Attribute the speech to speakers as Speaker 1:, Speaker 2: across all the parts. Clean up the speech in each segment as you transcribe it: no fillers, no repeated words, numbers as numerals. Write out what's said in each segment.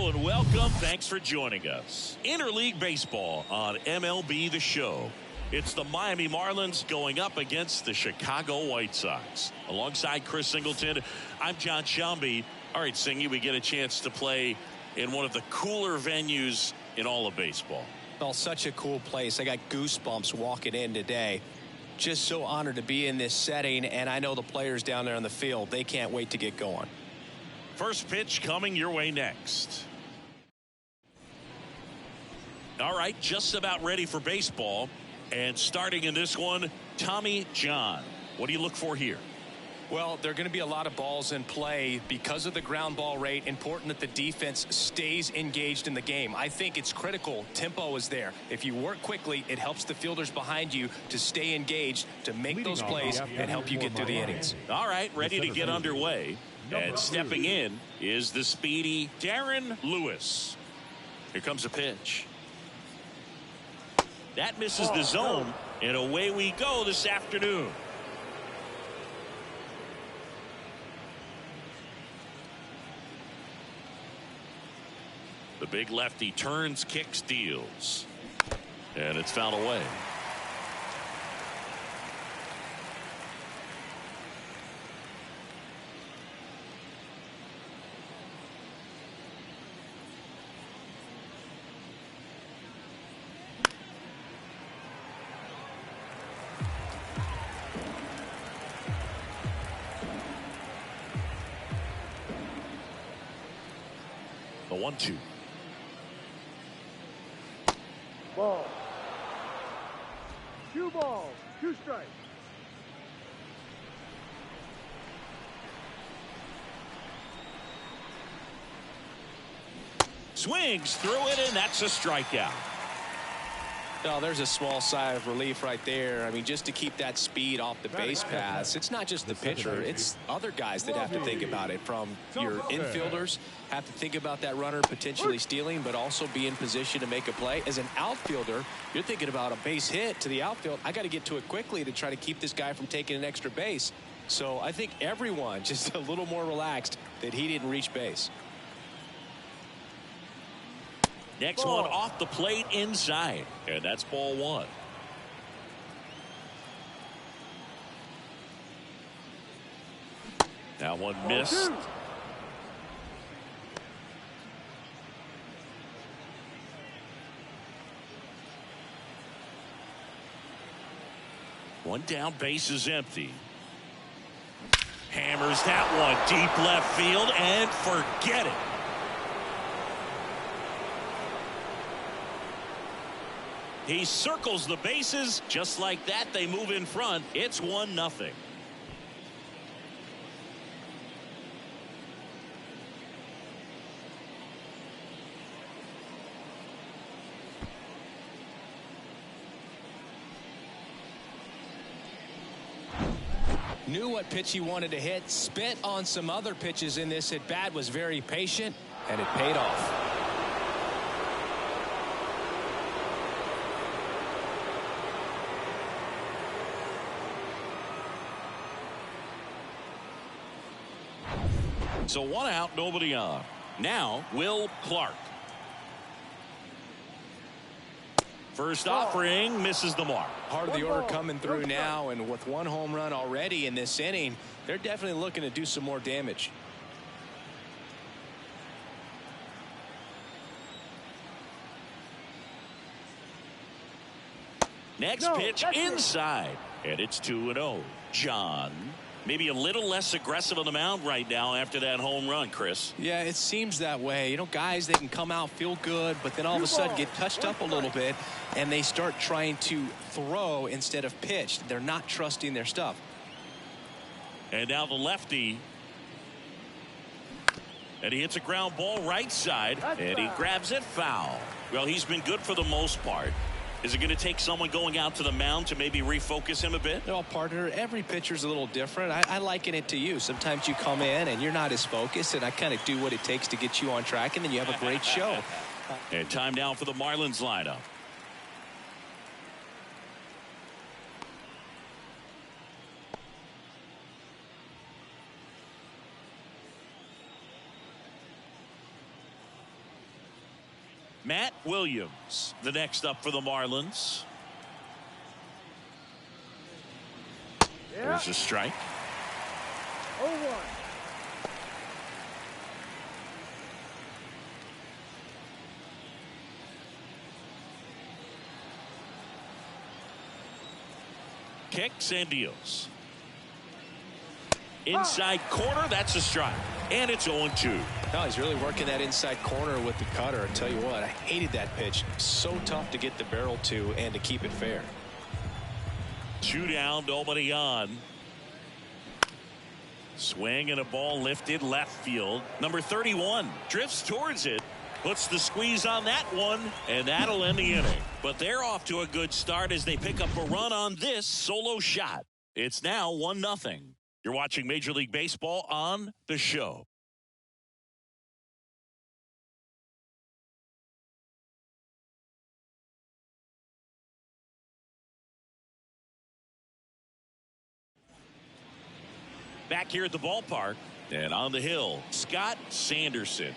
Speaker 1: Hello and welcome. Thanks for joining us. Interleague Baseball on MLB The Show. It's the Miami Marlins going up against the Chicago White Sox. Alongside Chris Singleton, I'm John Shambi. All right, Singy, we get a chance to play in one of the cooler venues in all of baseball.
Speaker 2: Oh, such a cool place. I got goosebumps walking in today. Just so honored to be in this setting, and I know the players down there on the field, they can't wait to get going.
Speaker 1: First pitch coming your way next. All right, just about ready for baseball. And starting in this one, Tommy John. What do you look for here?
Speaker 2: Well, there are going to be a lot of balls in play because of the ground ball rate. Important that the defense stays engaged in the game. I think it's critical. Tempo is there. If you work quickly, it helps the fielders behind you to stay engaged, to make those plays, and help you get through the innings.
Speaker 1: All right, ready to get underway. And stepping in is the speedy Darren Lewis. Here comes a pitch. That misses the zone, and away we go this afternoon. The big lefty turns, kicks, deals. And it's fouled away. The 1-2.
Speaker 3: Ball. 2 balls, 2 strikes.
Speaker 1: Swings through it, and that's a strikeout.
Speaker 2: Oh, there's a small sigh of relief right there. I mean, just to keep that speed off the base paths. It's not just the pitcher. It's other guys that have to think about it. From your infielders have to think about that runner potentially stealing, but also be in position to make a play. As an outfielder, you're thinking about a base hit to the outfield. I got to get to it quickly to try to keep this guy from taking an extra base. So I think everyone just a little more relaxed that he didn't reach base.
Speaker 1: Next one off the plate inside, and that's ball 1. That one missed. One down, base is empty. Hammers that one deep left field, and forget it. He circles the bases. Just like that, they move in front. It's 1-0.
Speaker 2: Knew what pitch he wanted to hit. Spent on some other pitches in this at bat. Was very patient, and it paid off.
Speaker 1: So 1 out, nobody on. Now, Will Clark. First offering misses the mark.
Speaker 2: Part of the order coming through now, and with 1 home run already in this inning, they're definitely looking to do some more damage.
Speaker 1: Next pitch inside, and it's 2-0. John. Maybe a little less aggressive on the mound right now after that home run, Chris.
Speaker 2: Yeah, it seems that way. You know, guys, they can come out, feel good, but then all of a sudden get touched up a little bit, and they start trying to throw instead of pitch. They're not trusting their stuff.
Speaker 1: And now the lefty. And he hits a ground ball right side, and he grabs it foul. Well, he's been good for the most part. Is it going to take someone going out to the mound to maybe refocus him a bit?
Speaker 2: No, partner, every pitcher's a little different. I liken it to you. Sometimes you come in and you're not as focused, and I kind of do what it takes to get you on track, and then you have a great show.
Speaker 1: And time now for the Marlins lineup. Matt Williams, the next up for the Marlins.
Speaker 3: Yeah.
Speaker 1: There's a strike.
Speaker 3: 0-1.
Speaker 1: Kicks and deals. Inside corner, that's a strike. And it's 0-2.
Speaker 2: No, he's really working that inside corner with the cutter. I tell you what, I hated that pitch. So tough to get the barrel to and to keep it fair.
Speaker 1: 2 down, nobody on. Swing and a ball lifted left field. Number 31 drifts towards it. Puts the squeeze on that one, and that'll end the inning. But they're off to a good start as they pick up a run on this solo shot. It's now 1-0. You're watching Major League Baseball on The Show. Back here at the ballpark, and on the hill, Scott Sanderson.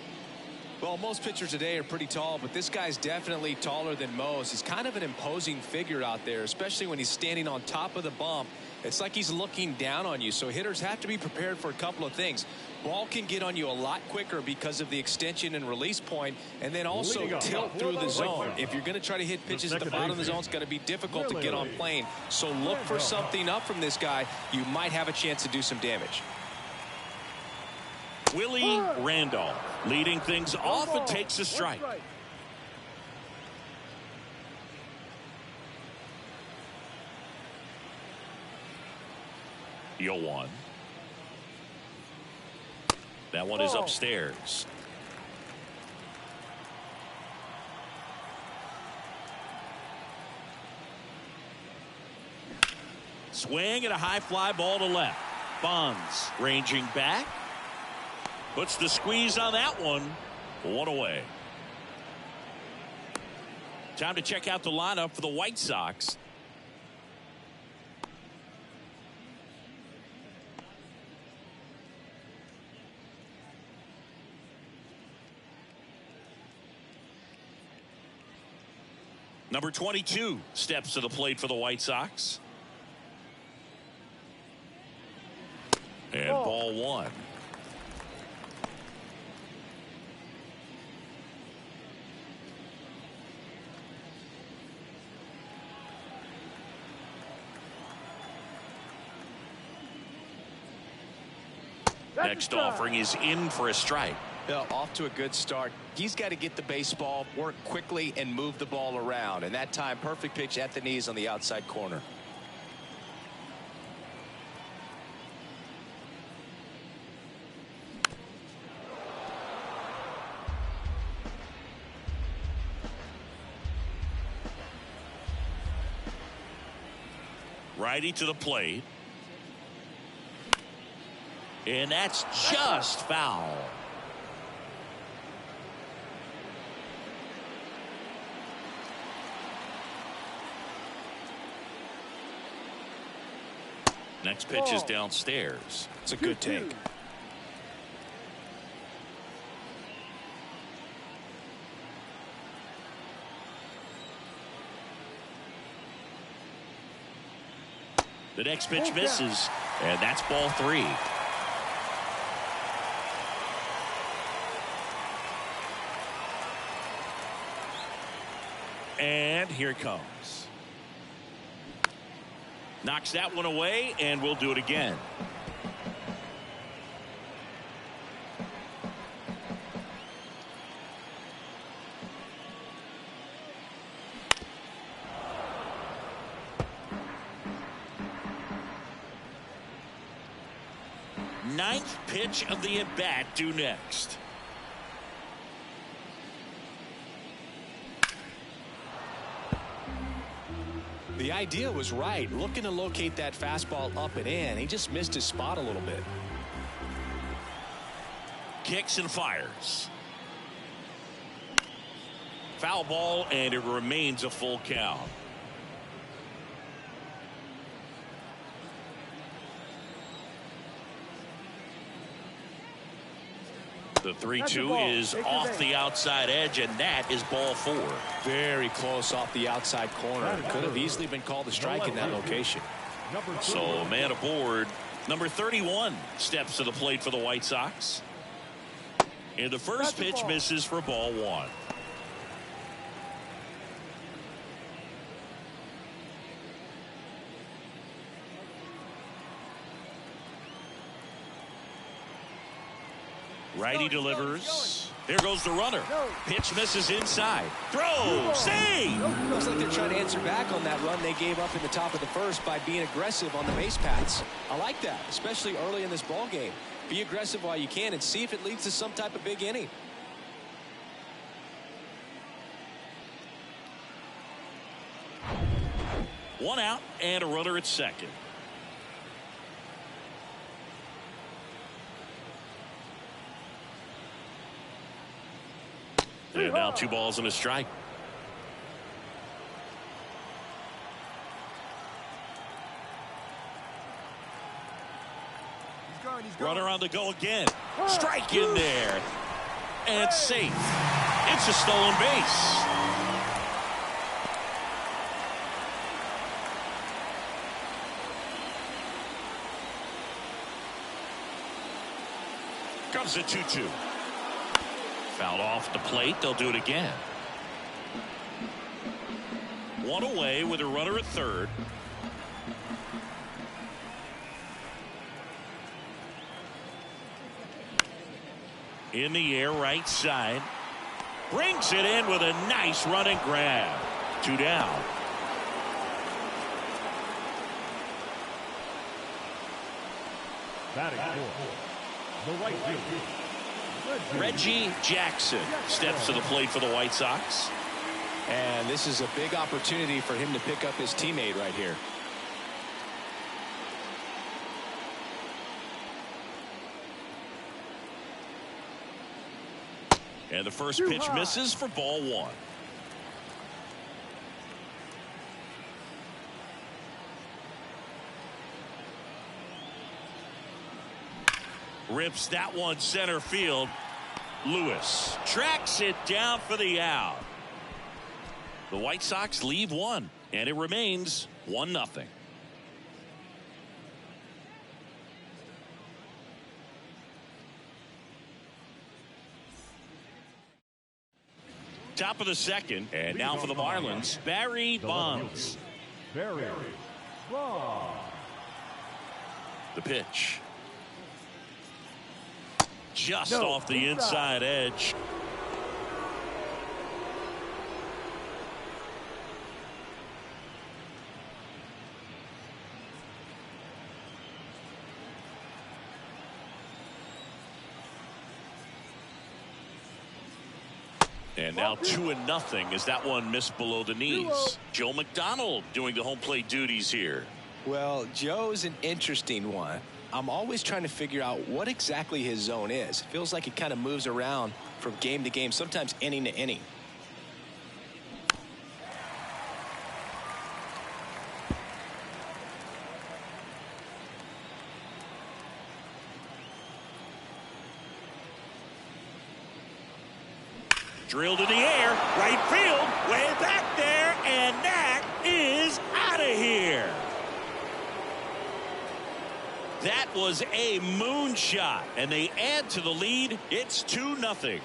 Speaker 2: Well, most pitchers today are pretty tall, but this guy's definitely taller than most. He's kind of an imposing figure out there, especially when he's standing on top of the bump. It's like he's looking down on you, so hitters have to be prepared for a couple of things. Ball can get on you a lot quicker because of the extension and release point, and then also tilt through the zone. If you're going to try to hit pitches at the bottom of the zone, it's going to be difficult to get on plane. So look for something up from this guy. You might have a chance to do some damage.
Speaker 1: Willie Randolph leading things off and takes a strike. The 0-1. That one is upstairs. Swing and a high fly ball to left. Bonds ranging back. Puts the squeeze on that one. 1 away. Time to check out the lineup for the White Sox. Number 22 steps to the plate for the White Sox. And ball 1. Next offering is in for a strike.
Speaker 2: Well, off to a good start. He's got to get the baseball, work quickly, and move the ball around. And that time, perfect pitch at the knees on the outside corner.
Speaker 1: Righty to the plate. And that's just foul. Next pitch is downstairs.
Speaker 2: It's a good take.
Speaker 1: The next pitch misses, and that's ball 3. And here it comes. Knocks that one away, and we'll do it again. Ninth pitch of the at-bat due next.
Speaker 2: The idea was right, looking to locate that fastball up and in. He just missed his spot a little bit.
Speaker 1: Kicks and fires. Foul ball, and it remains a full count. The 3-2 is off the outside edge, and that is ball 4.
Speaker 2: Very close off the outside corner. Could have easily been called a strike in that location.
Speaker 1: So a man aboard. Number 31 steps to the plate for the White Sox. And the first pitch misses for ball 1. Righty delivers. There goes the runner. Pitch misses inside. Throw. Save.
Speaker 2: Looks like they're trying to answer back on that run they gave up in the top of the first by being aggressive on the base paths. I like that, especially early in this ball game. Be aggressive while you can and see if it leads to some type of big inning.
Speaker 1: One out and a runner at second. And now 2 balls and a strike. Runner on the go again. Strike in there. And safe. It's a stolen base. Comes a 2-2. Fouled off the plate. They'll do it again. One away with a runner at third. In the air, right side. Brings it in with a nice running grab. 2 down.
Speaker 4: Batting for the right field,
Speaker 1: Reggie Jackson steps to the plate for the White Sox.
Speaker 2: And this is a big opportunity for him to pick up his teammate right here.
Speaker 1: And the first pitch misses for ball 1. Rips that one center field. Lewis tracks it down for the out. The White Sox leave 1, and it remains 1-0. Top of the second, and now for the Marlins, Barry Bonds.
Speaker 4: Barry Bonds.
Speaker 1: The pitch. Just off the inside edge. And now 2-0 as that one missed below the knees. Joe McDonald doing the home plate duties here.
Speaker 2: Well, Joe's an interesting one. I'm always trying to figure out what exactly his zone is. Feels like it kind of moves around from game to game, sometimes inning to inning.
Speaker 1: Drilled in the air, right field, way back there, and that is out of here. That was a moonshot, and they add to the lead. It's 2-0.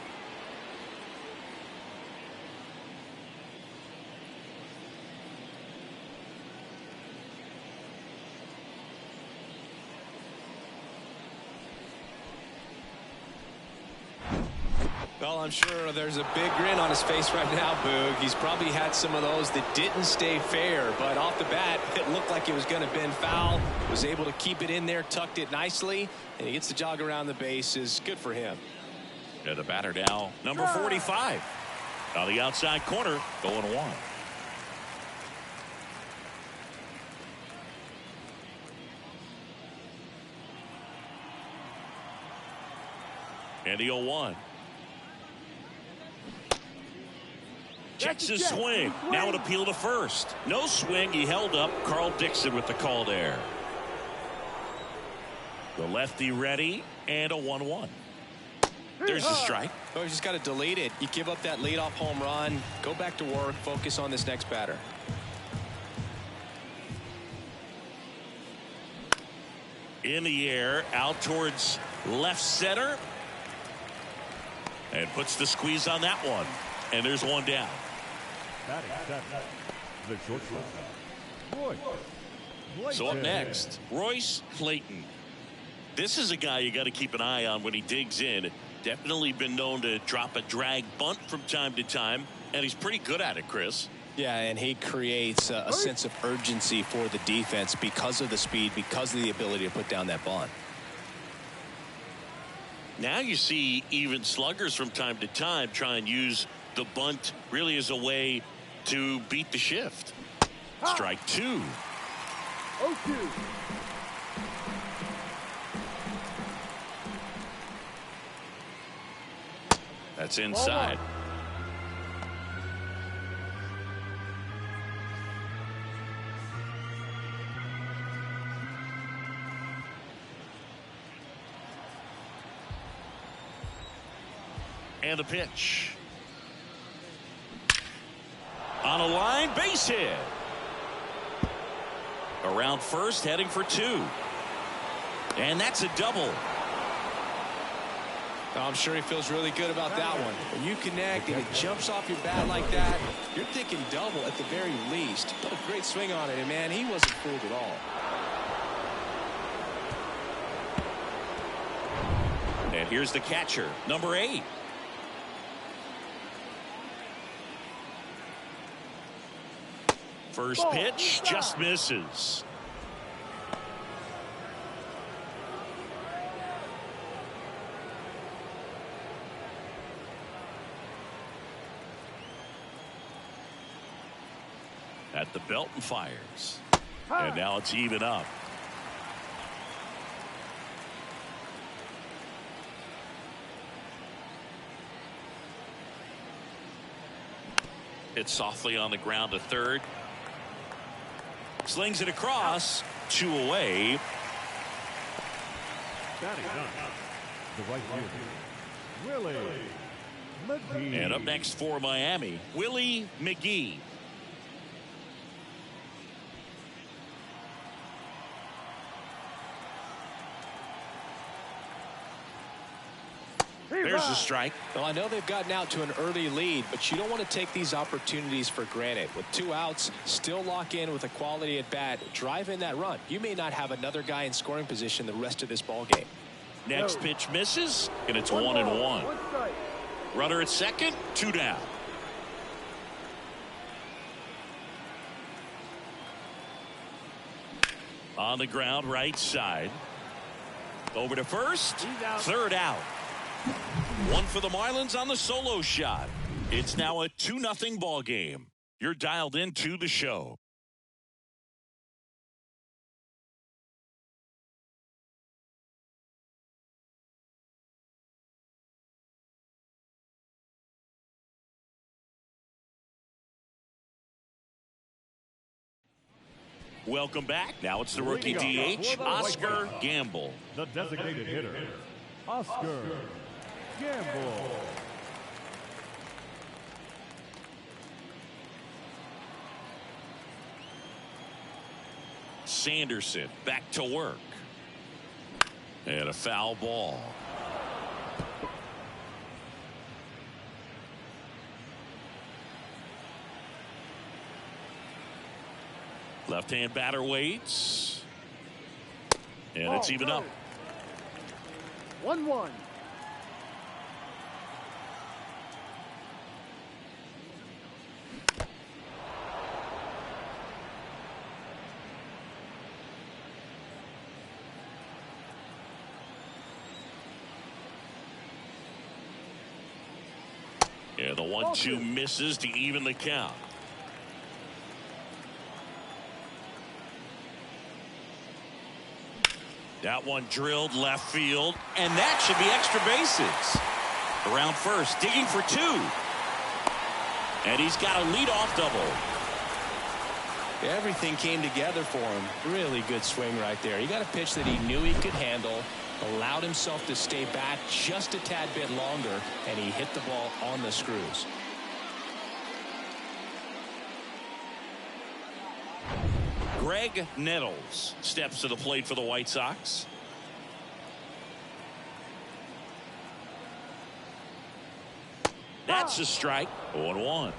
Speaker 2: Well, I'm sure there's a big grin on his face right now, Boog. He's probably had some of those that didn't stay fair, but off the bat, it looked like it was going to bend foul. Was able to keep it in there, tucked it nicely, and he gets the jog around the bases. Good for him.
Speaker 1: Yeah, the batter now, number 45. On the outside corner, going 1. And the 0-1. Checks his swing. Now an appeal to first. No swing. He held up. Carl Dixon with the call there. The lefty ready, and a 1-1. There's the strike.
Speaker 2: Oh, you just got to delete it. You give up that leadoff home run. Go back to work. Focus on this next batter.
Speaker 1: In the air, out towards left center. And puts the squeeze on that one. And there's one down.
Speaker 4: Batting seventh, the shortstop, Royce Clayton.
Speaker 1: So up next, Royce Clayton. This is a guy you got to keep an eye on when he digs in. Definitely been known to drop a drag bunt from time to time, and he's pretty good at it, Chris.
Speaker 2: Yeah, and he creates a sense of urgency for the defense because of the speed, because of the ability to put down that bunt.
Speaker 1: Now you see even sluggers from time to time try and use the bunt really as a way to beat the shift. Strike two.
Speaker 3: 0-2.
Speaker 1: That's inside. And the pitch. On a line, base hit. Around first, heading for two. And that's a double.
Speaker 2: I'm sure he feels really good about that one. When you connect and it jumps off your bat like that, you're thinking double at the very least. Put a great swing on it, and man, he wasn't fooled at all.
Speaker 1: And here's the catcher, number 8. First pitch just misses. At the belt and fires. And now it's even up. Hit softly on the ground to third. Slings it across. 2 away.
Speaker 4: Batting ninth, the right fielder, Willie McGee.
Speaker 1: And up next for Miami, Willie McGee. There's the strike.
Speaker 2: Well, I know they've gotten out to an early lead, but you don't want to take these opportunities for granted. With 2 outs, still lock in with a quality at bat, drive in that run. You may not have another guy in scoring position the rest of this ball game.
Speaker 1: Next pitch misses, and it's 1-1. Runner at second, 2 down. On the ground, right side. Over to first, third out. 1 for the Marlins on the solo shot. It's now a 2-0 ball game. You're dialed into the show. Welcome back. Now it's the rookie DH, Oscar Gamble.
Speaker 4: The designated hitter, Oscar Gamble.
Speaker 1: Sanderson back to work. And a foul ball. Left-hand batter waits. And it's even up.
Speaker 3: 1-1.
Speaker 1: And the 1-2 misses to even the count. That one drilled left field, and that should be extra bases. Around first, digging for 2. And he's got a leadoff double.
Speaker 2: Everything came together for him. Really good swing right there. He got a pitch that he knew he could handle, allowed himself to stay back just a tad bit longer, and he hit the ball on the screws.
Speaker 1: Greg Nettles steps to the plate for the White Sox. That's a strike. 0-1.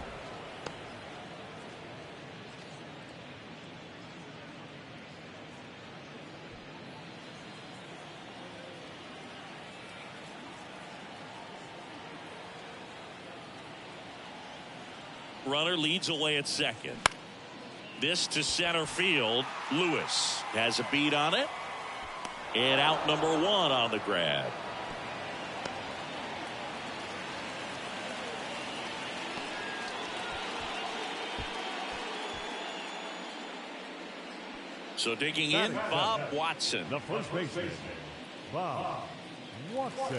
Speaker 1: Runner leads away at second. This to center field. Lewis has a beat on it. And out number 1 on the grab. So digging in, Bob Watson.
Speaker 4: The first baseman, Bob Watson.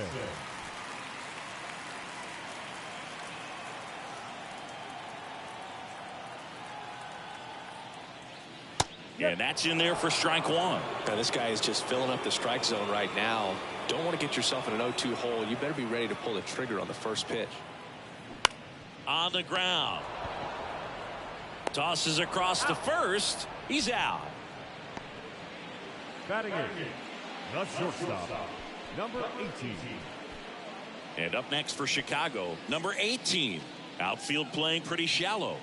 Speaker 1: And that's in there for strike 1.
Speaker 2: Now, this guy is just filling up the strike zone right now. Don't want to get yourself in an 0-2 hole. You better be ready to pull the trigger on the first pitch.
Speaker 1: On the ground. Tosses across to first. He's out.
Speaker 4: Batting in, the shortstop, number 18.
Speaker 1: And up next for Chicago, number 18. Outfield playing pretty shallow.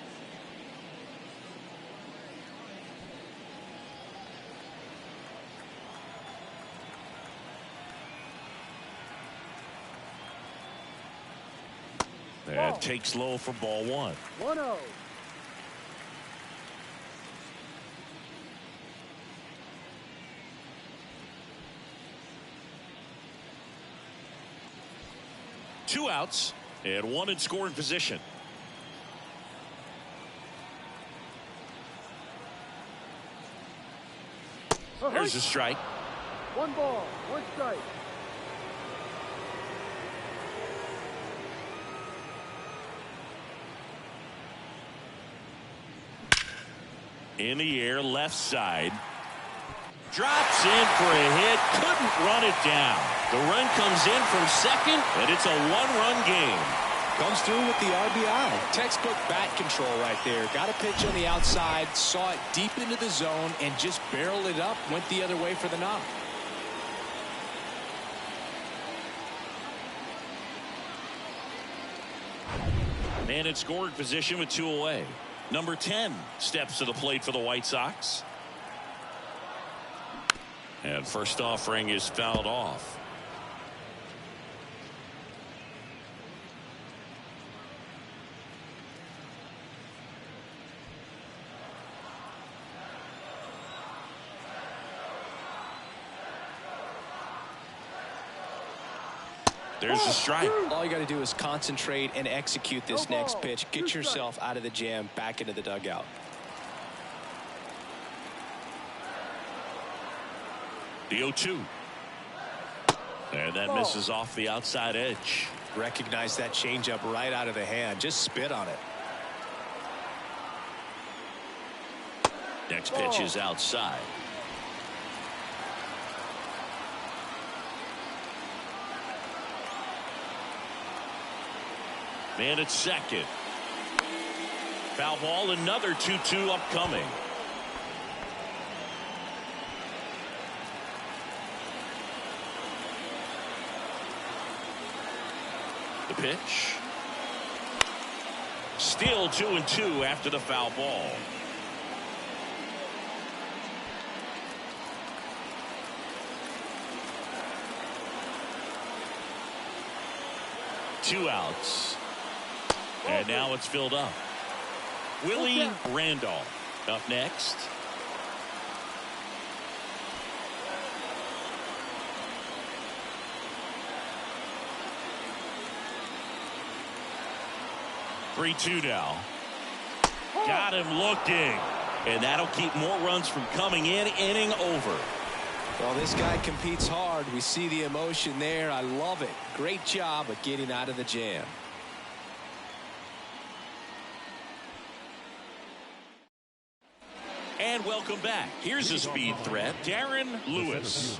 Speaker 1: That takes low for ball 1.
Speaker 3: 1-0.
Speaker 1: Two outs and 1 in scoring position. There's a strike.
Speaker 3: 1 ball, 1 strike.
Speaker 1: In the air, left side. Drops in for a hit. Couldn't run it down. The run comes in from second, and it's a 1-run game.
Speaker 2: Comes through with the RBI. Textbook bat control right there. Got a pitch on the outside, saw it deep into the zone, and just barreled it up. Went the other way for the knock.
Speaker 1: Man in scoring position with 2 away. Number 10 steps to the plate for the White Sox. And first offering is fouled off. There's a strike.
Speaker 2: All you got to do is concentrate and execute this next pitch. Get yourself out of the jam, back into the dugout.
Speaker 1: The 0-2. And that misses off the outside edge.
Speaker 2: Recognize that changeup right out of the hand. Just spit on it.
Speaker 1: Next pitch is outside. Man at second. Foul ball, another 2-2 upcoming. The pitch. Still 2-2 after the foul ball. Two outs. And now it's filled up. Willie Randolph up next. Three-two now. Got him looking. And that'll keep more runs from coming in. Inning over.
Speaker 2: Well, this guy competes hard. We see the emotion there. I love it. Great job of getting out of the jam.
Speaker 1: And welcome back. Here's a speed threat. Darren Lewis.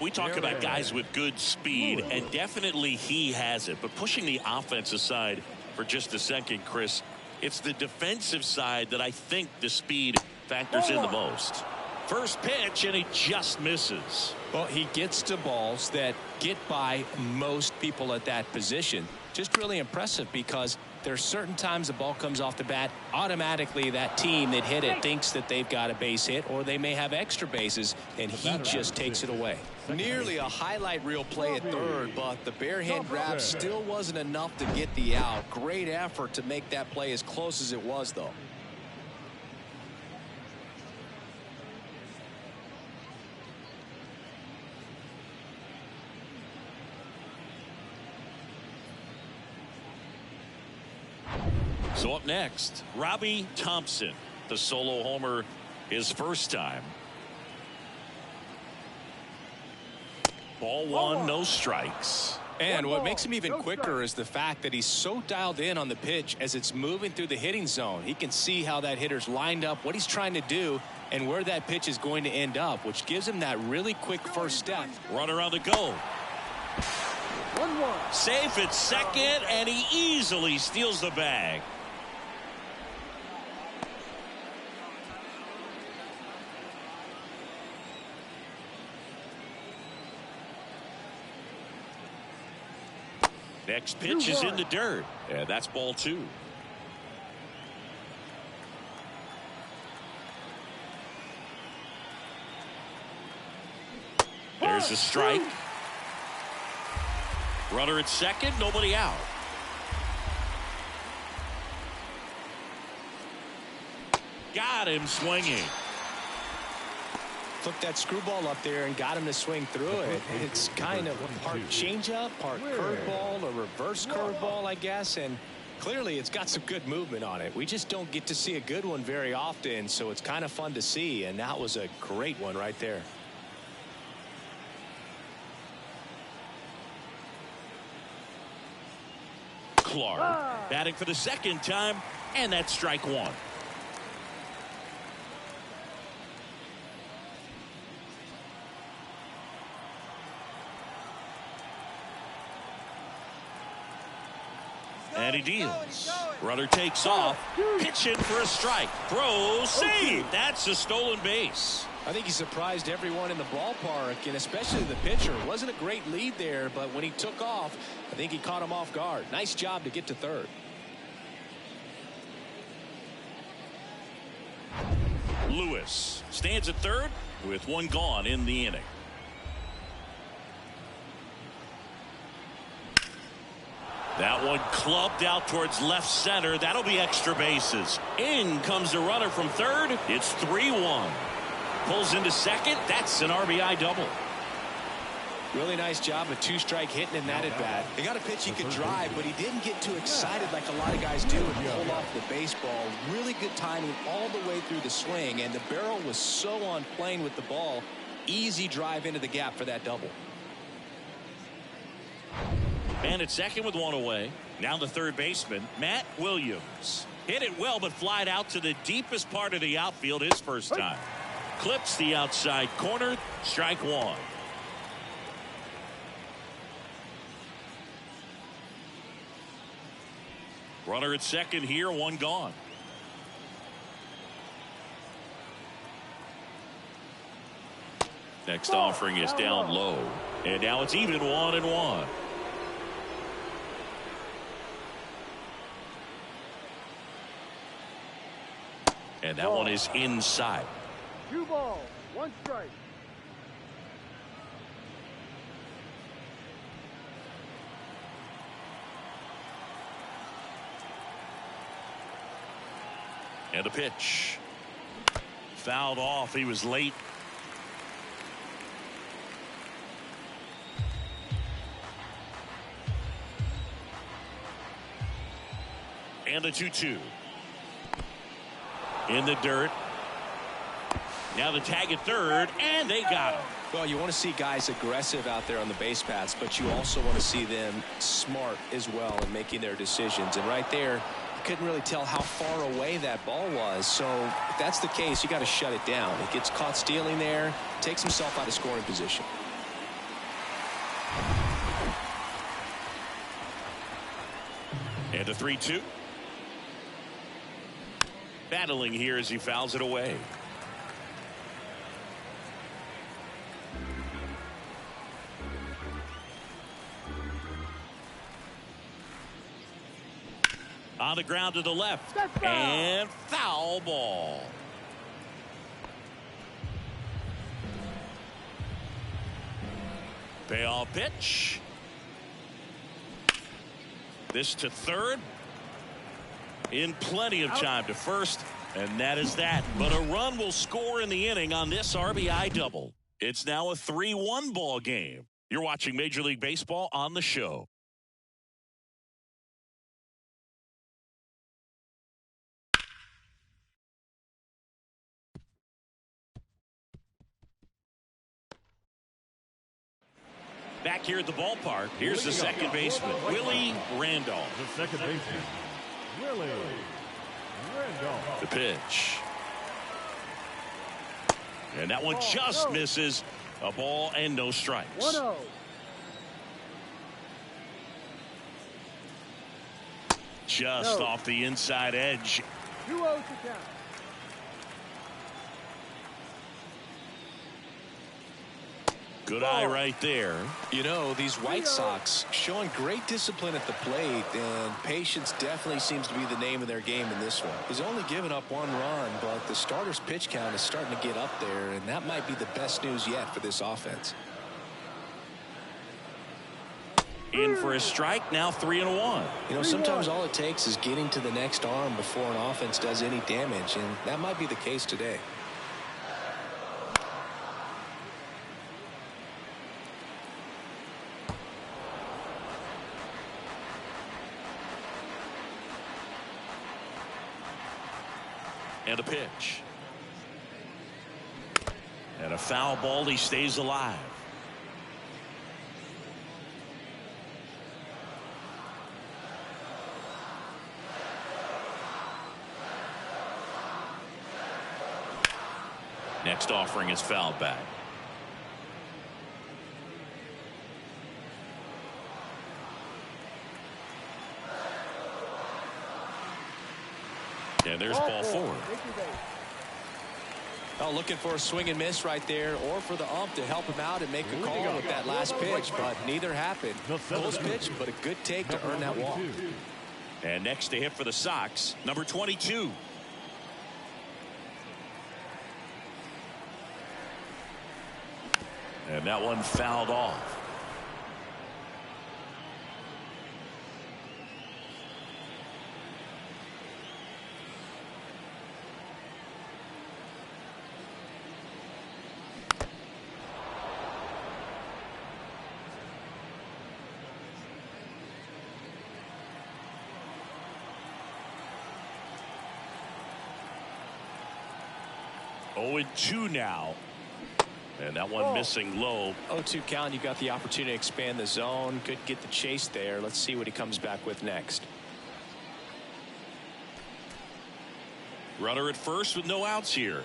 Speaker 1: We talk about guys with good speed, and definitely he has it. But pushing the offense aside for just a second, Chris, it's the defensive side that I think the speed factors in the most. First pitch, and he just misses.
Speaker 2: Well, he gets to balls that get by most people at that position. Just really impressive, because there's certain times the ball comes off the bat, automatically that team that hit it thinks that they've got a base hit, or they may have extra bases, and he just takes it away. Nearly a highlight reel play at third, but the bare hand grab still wasn't enough to get the out. Great effort to make that play as close as it was, though.
Speaker 1: So up next, Robbie Thompson, the solo homer his first time. Ball one, no strikes.
Speaker 2: And what makes him even quicker is the fact that he's so dialed in on the pitch as it's moving through the hitting zone. He can see how that hitter's lined up, what he's trying to do, and where that pitch is going to end up, which gives him that really quick first step.
Speaker 1: Runner on the go.
Speaker 3: 1-1.
Speaker 1: Safe at second, and he easily steals the bag. Next pitch is in the dirt. And that's ball two. There's a strike. Runner at second, nobody out. Got him swinging.
Speaker 2: Took that screwball up there and got him to swing through it. It's kind of a part changeup, part curveball, a reverse curveball, I guess, and clearly it's got some good movement on it. We just don't get to see a good one very often, so it's kind of fun to see, and that was a great one right there.
Speaker 1: Clark batting for the second time, and that's strike one. And he deals. Runner takes off. Pitching for a strike. Throws. Save. That's a stolen base.
Speaker 2: I think he surprised everyone in the ballpark, and especially the pitcher. Wasn't a great lead there, but when he took off, I think he caught him off guard. Nice job to get to third.
Speaker 1: Lewis stands at third with one gone in the inning. That one clubbed out towards left center. That'll be extra bases. In comes the runner from third. It's 3-1. Pulls into second. That's an RBI double.
Speaker 2: Really nice job of two-strike hitting in that at bat. He got a pitch he could drive, but he didn't get too excited like a lot of guys do and pull off the baseball. Really good timing all the way through the swing, and the barrel was so on plane with the ball. Easy drive into the gap for that double.
Speaker 1: And at second with one away. Now the third baseman, Matt Williams. Hit it well, but flied out to the deepest part of the outfield his first time. Clips the outside corner. Strike one. Runner at second here, one gone. Next offering is down low. And now it's even 1-1. And that one is inside.
Speaker 3: 2 balls, 1 strike.
Speaker 1: And a pitch. Fouled off. He was late. And the 2-2. In the dirt. Now the tag at third, and they got him.
Speaker 2: Well, you want to see guys aggressive out there on the base paths, but you also want to see them smart as well in making their decisions. And right there, you couldn't really tell how far away that ball was. So if that's the case, you got to shut it down. He gets caught stealing there, takes himself out of scoring position.
Speaker 1: And a 3-2. Battling here as he fouls it away. On the ground to the left. And foul ball. Payoff pitch. This to third. In plenty of time to first. And that is that. But a run will score in the inning on this RBI double. It's now a 3-1 ball game. You're watching Major League Baseball on the show. Back here at the ballpark, here's the second baseman, Willie Randolph.
Speaker 4: The second baseman, Willie Randolph.
Speaker 1: The pitch. And that one just misses. A ball and no strikes.
Speaker 3: 1-0.
Speaker 1: Just off the inside edge.
Speaker 3: 2-0 to count.
Speaker 1: Good eye right there.
Speaker 2: You know, these White Sox showing great discipline at the plate, and patience definitely seems to be the name of their game in this one. He's only given up 1 run, but the starter's pitch count is starting to get up there, and that might be the best news yet for this offense.
Speaker 1: In for a strike, now 3-1.
Speaker 2: You know, sometimes all it takes is getting to the next arm before an offense does any damage, and that might be the case today.
Speaker 1: And a pitch. And a foul ball. He stays alive. Next offering is fouled back. And there's ball 4.
Speaker 2: Oh, looking for a swing and miss right there, or for the ump to help him out and make a call with that last pitch, but neither happened. Close pitch, but a good take to earn that walk.
Speaker 1: And next to hit for the Sox, number 22. And that one fouled off. Oh, 2 now. And that one missing low.
Speaker 2: 0-2 count. You got the opportunity to expand the zone. Could get the chase there. Let's see what he comes back with next.
Speaker 1: Runner at first with no outs here.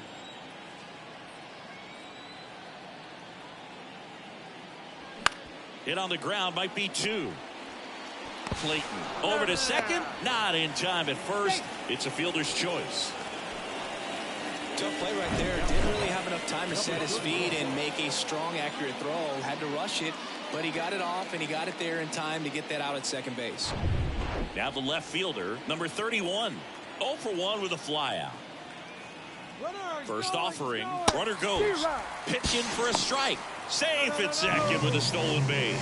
Speaker 1: Hit on the ground, might be 2. Clayton over to second, not in time at first. It's a fielder's choice.
Speaker 2: Tough play right there. Didn't really have enough time to set his feet and make a strong, accurate throw. Had to rush it, but he got it off, and he got it there in time to get that out at second base.
Speaker 1: Now the left fielder, number 31. 0 for 1 with a flyout. First offering, runner goes. Pitch in for a strike. Safe at second with a stolen base.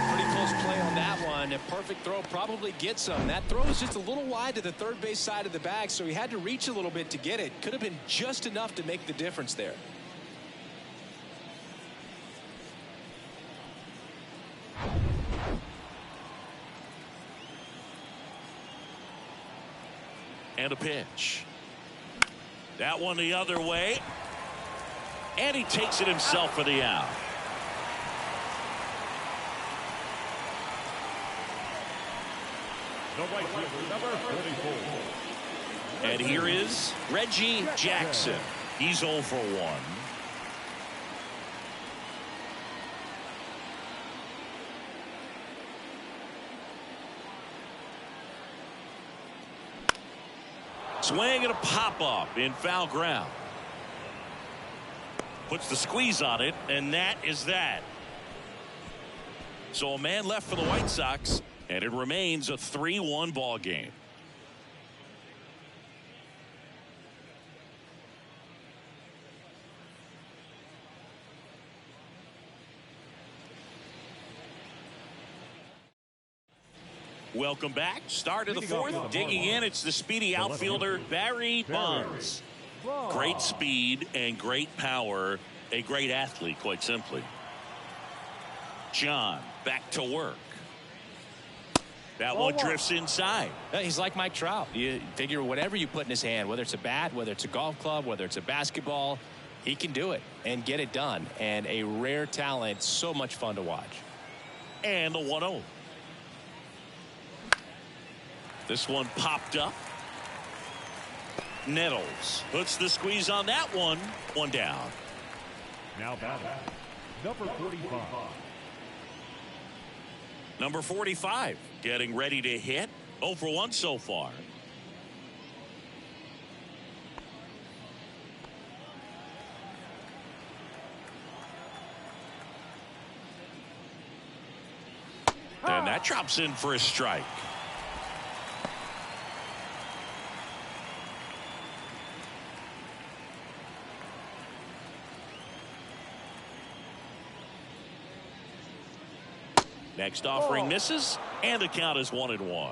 Speaker 2: Pretty close play on that one. A perfect throw probably gets him. That throw is just a little wide to the third base side of the bag, so he had to reach a little bit to get it. Could have been just enough to make the difference there.
Speaker 1: And a pitch. That one the other way. And he takes it himself for the out.
Speaker 4: The right fielder, number 34.
Speaker 1: And here is Reggie Jackson. He's 0 for 1. Swing and a pop-up in foul ground. Puts the squeeze on it, and that is that. So a man left for the White Sox, and it remains a 3-1 ball game. Welcome back. Start of the fourth. Digging in, it's the speedy outfielder, Barry Bonds. Great speed and great power. A great athlete, quite simply. John back to work. That one drifts inside.
Speaker 2: He's like Mike Trout. You figure whatever you put in his hand, whether it's a bat, whether it's a golf club, whether it's a basketball, he can do it and get it done. And a rare talent, so much fun to watch.
Speaker 1: And the 1-0. This one popped up. Nettles puts the squeeze on that one. One down.
Speaker 4: Now batting, number 45.
Speaker 1: Number 45 getting ready to hit. 0 for 1 so far. And that drops in for a strike. Next offering misses, and the count is 1-1.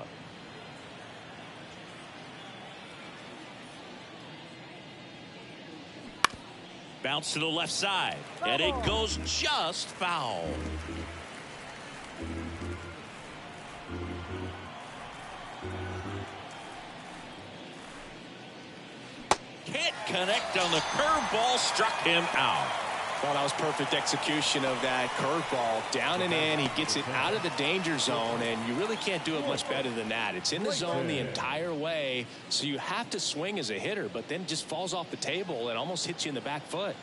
Speaker 1: Bounce to the left side, and it goes just foul. Can't connect on the curveball, struck him out.
Speaker 2: Well, that was perfect execution of that curveball. Down and in, he gets it out of the danger zone, and you really can't do it much better than that. It's in the zone the entire way, so you have to swing as a hitter, but then it just falls off the table and almost hits you in the back foot.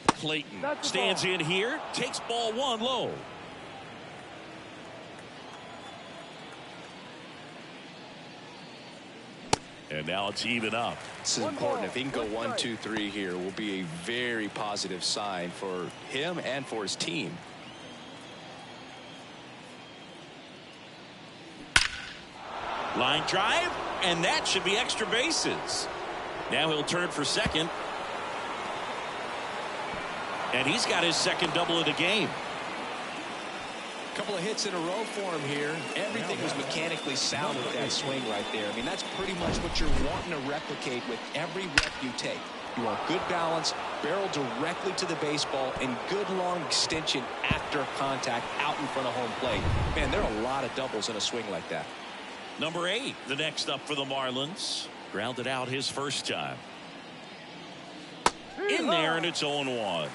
Speaker 1: Clayton stands in here, takes ball 1 low. And now it's even up.
Speaker 2: This is important. If he can go 1, 2, 3 here, will be a very positive sign for him and for his team.
Speaker 1: Line drive, and that should be extra bases. Now he'll turn for second. And he's got his second double of the game.
Speaker 2: Couple of hits in a row for him here. Everything was mechanically sound with that swing right there. I mean, that's pretty much what you're wanting to replicate with every rep you take. You want good balance, barrel directly to the baseball, and good long extension after contact out in front of home plate. Man, there are a lot of doubles in a swing like that.
Speaker 1: Number 8, the next up for the Marlins. Grounded out his first time. In there, and it's 0-1.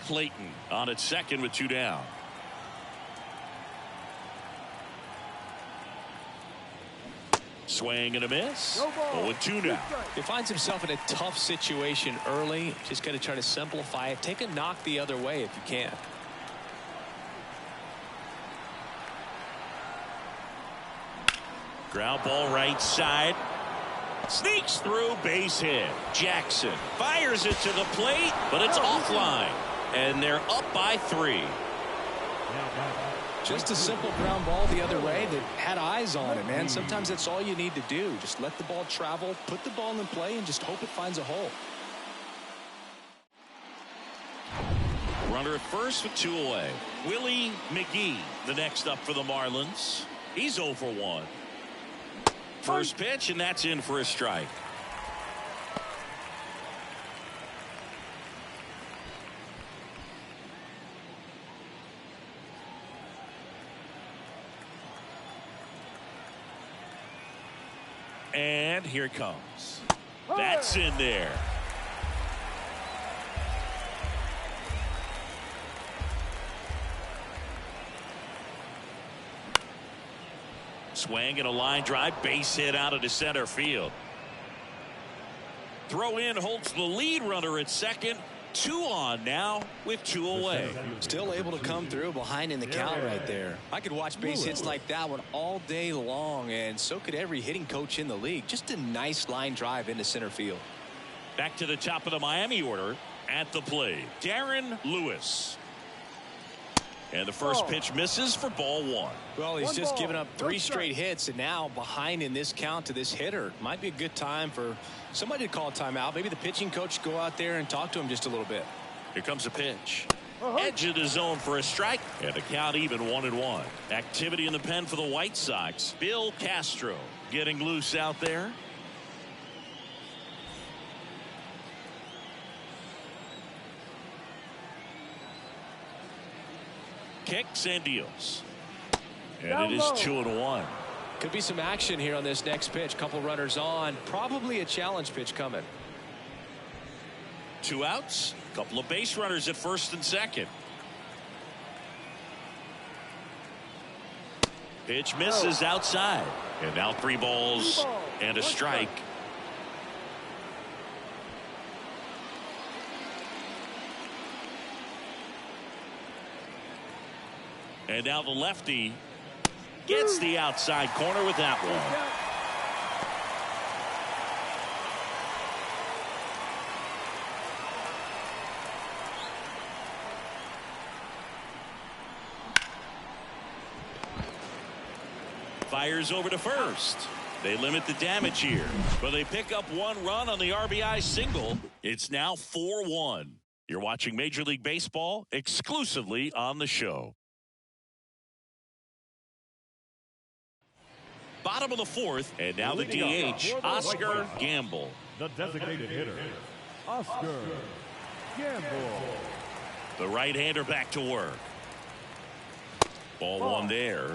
Speaker 1: Clayton on at second with 2 down. Swing and a miss. 0-2 now.
Speaker 2: He finds himself in a tough situation early. Just got to try to simplify it. Take a knock the other way if you can.
Speaker 1: Ground ball right side. Sneaks through, base hit. Jackson fires it to the plate, but it's offline. And they're up by 3.
Speaker 2: Just a simple ground ball the other way that had eyes on it, man. Sometimes that's all you need to do. Just let the ball travel, put the ball in play, and just hope it finds a hole.
Speaker 1: Runner at first with 2 away. Willie McGee, the next up for the Marlins. He's 0 for 1. First pitch, and that's in for a strike. And here it comes. That's in there. Swing and a line drive, base hit out into center field. Throw in holds the lead runner at second, 2 on now with 2 away.
Speaker 2: Still able to come through behind in the count right there. I could watch base hits like that one all day long, and so could every hitting coach in the league. Just a nice line drive into center field.
Speaker 1: Back to the top of the Miami order. At the plate, Darren Lewis. And the first pitch misses for ball 1.
Speaker 2: Well, he's just given up 3 straight hits, and now behind in this count to this hitter. Might be a good time for somebody to call a timeout. Maybe the pitching coach go out there and talk to him just a little bit.
Speaker 1: Here comes a pitch. Edge of the zone for a strike, and the count even 1-1. Activity in the pen for the White Sox. Bill Castro getting loose out there. Kicks and deals. And it is 2-1.
Speaker 2: Could be some action here on this next pitch. Couple runners on. Probably a challenge pitch coming.
Speaker 1: 2 outs. Couple of base runners at first and second. Pitch misses outside. And now 3 balls and a strike. And now the lefty gets the outside corner with that one. Fires over to first. They limit the damage here, but they pick up 1 run on the RBI single. It's now 4-1. You're watching Major League Baseball exclusively on the show. Bottom of the 4th, and now the DH, Oscar Gamble.
Speaker 4: The designated hitter, Oscar Gamble.
Speaker 1: The right-hander back to work. Ball 1 there.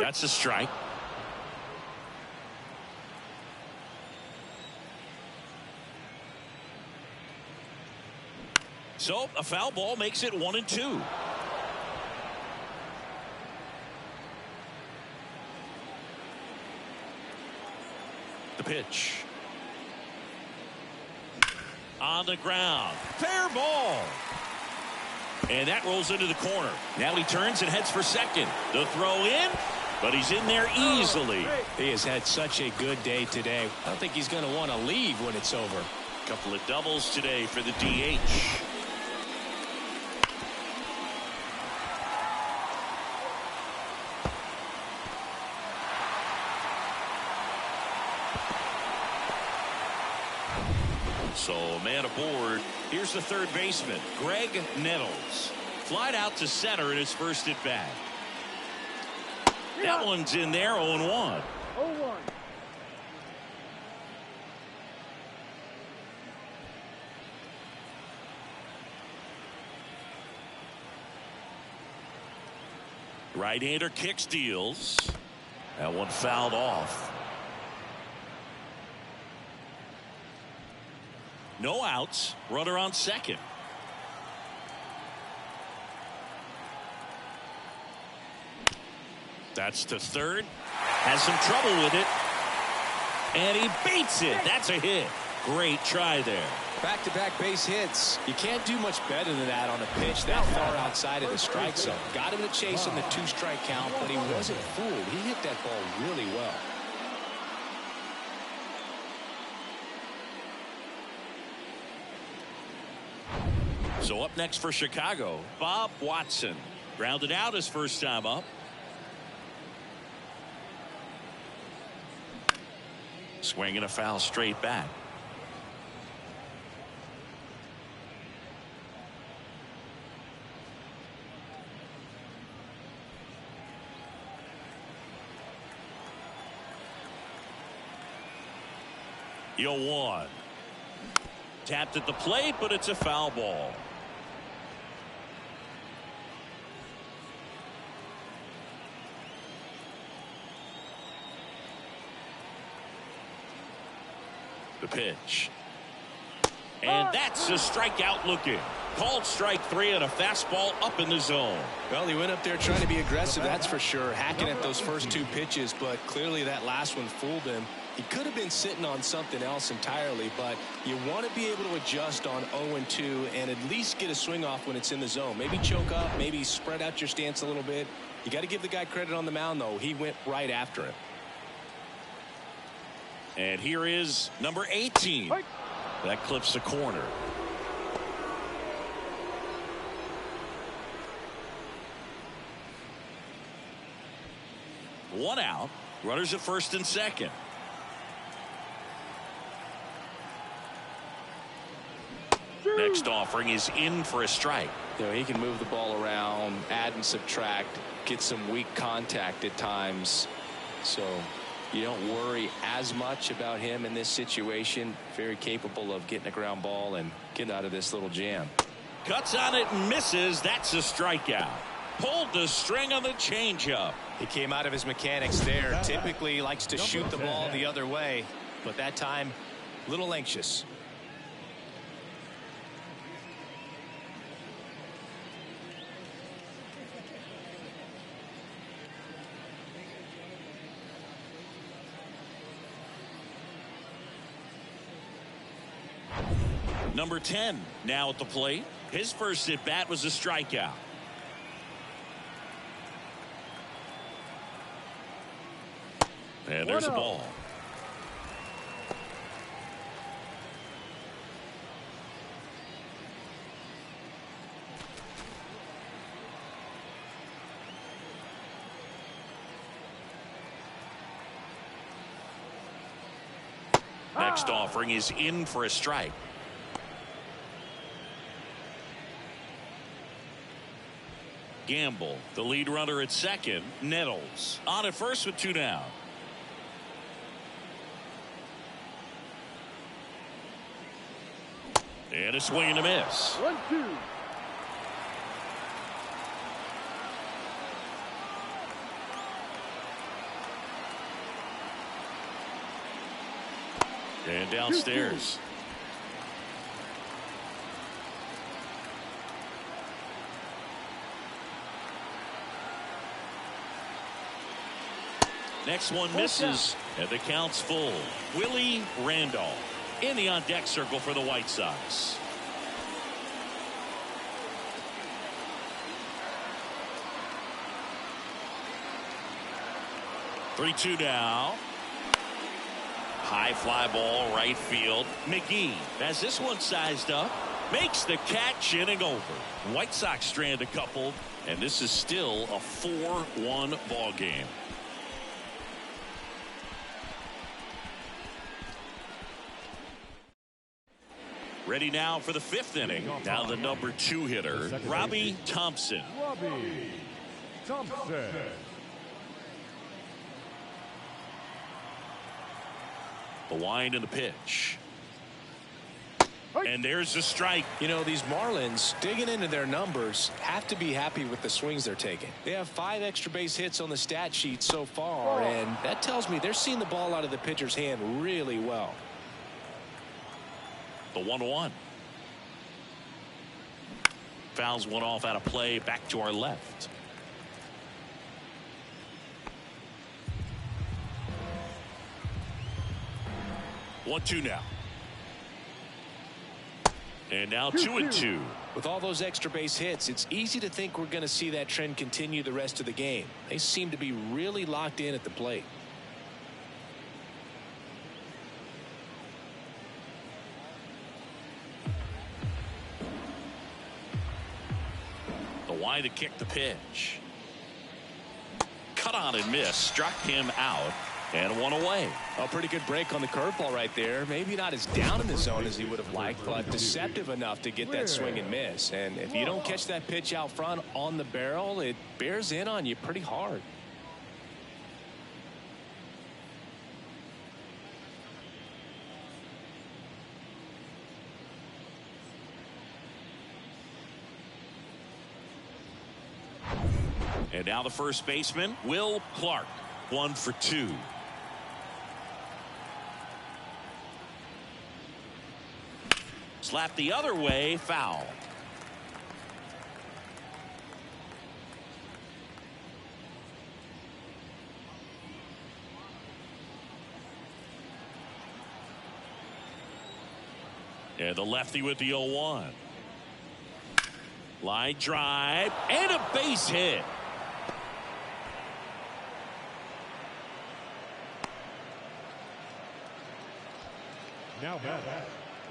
Speaker 1: That's a strike. So a foul ball makes it 1-2. The pitch. On the ground. Fair ball. And that rolls into the corner. Now he turns and heads for second. The throw in, but he's in there easily.
Speaker 2: He has had such a good day today. I don't think he's going to want to leave when it's over.
Speaker 1: Couple of doubles today for the DH. So man aboard. Here's the third baseman, Greg Nettles. Flied out to center in his first at bat. That one's in there, 0-1.
Speaker 3: 0-1.
Speaker 1: Right-hander kicks, deals. That one fouled off. No outs. Runner on second. That's to third. Has some trouble with it. And he beats it. That's a hit. Great try there.
Speaker 2: Back-to-back base hits. You can't do much better than that on a pitch that far outside of the strike zone. Got him to chase in the 2-strike count, but he wasn't fooled. He hit that ball really well.
Speaker 1: So up next for Chicago, Bob Watson. Grounded out his first time up. Swinging a foul straight back. Yo, 1. Tapped at the plate, but it's a foul ball. The pitch. And that's a strikeout looking. Called strike 3 and a fastball up in the zone.
Speaker 2: Well, he went up there trying to be aggressive, that's for sure, hacking at those first 2 pitches, but clearly that last one fooled him. He could have been sitting on something else entirely, but you want to be able to adjust on 0-2 and at least get a swing off when it's in the zone. Maybe choke up, maybe spread out your stance a little bit. You got to give the guy credit on the mound, though. He went right after him.
Speaker 1: And here is number 18. That clips the corner. One out. Runners at first and second. Next offering is in for a strike.
Speaker 2: You know, he can move the ball around, add and subtract, get some weak contact at times. So you don't worry as much about him in this situation. Very capable of getting a ground ball and getting out of this little jam.
Speaker 1: Cuts on it and misses. That's a strikeout. Pulled the string on the changeup.
Speaker 2: He came out of his mechanics there. Typically likes to shoot the ball the other way, but that time a little anxious.
Speaker 1: Number 10 now at the plate. His first at bat was a strikeout. And there's a ball. Next offering is in for a strike. Gamble, the lead runner at second. Nettles on at first with 2 down. And a swing and a miss.
Speaker 3: 1-2.
Speaker 1: And downstairs. Next one misses, and the count's full. Willie Randolph in the on-deck circle for the White Sox. Three-two now. High fly ball, right field. McGee has this one sized up. Makes the catch, inning over. White Sox strand a couple, and this is still a 4-1 ball game. Ready now for the 5th inning. Now the number 2 hitter, Robbie Thompson.
Speaker 4: Robbie Thompson.
Speaker 1: The wind and the pitch. And there's the strike.
Speaker 2: You know, these Marlins, digging into their numbers, have to be happy with the swings they're taking. They have 5 extra base hits on the stat sheet so far, and that tells me they're seeing the ball out of the pitcher's hand really well.
Speaker 1: The 1-1. Fouls one off out of play, back to our left. One-two now. And now 2-2.
Speaker 2: With all those extra base hits, it's easy to think we're going to see that trend continue the rest of the game. They seem to be really locked in at the plate.
Speaker 1: The wide to kick the pitch. Cut on and miss. Struck him out. And one away.
Speaker 2: A pretty good break on the curveball right there. Maybe not as down in the zone as he would have liked, but deceptive enough to get that swing and miss. And if you don't catch that pitch out front on the barrel, it bears in on you pretty hard.
Speaker 1: And now the first baseman, Will Clark. 1 for 2. Slap the other way, foul. And the lefty with the 0-1. Line drive and a base hit.
Speaker 4: Now back.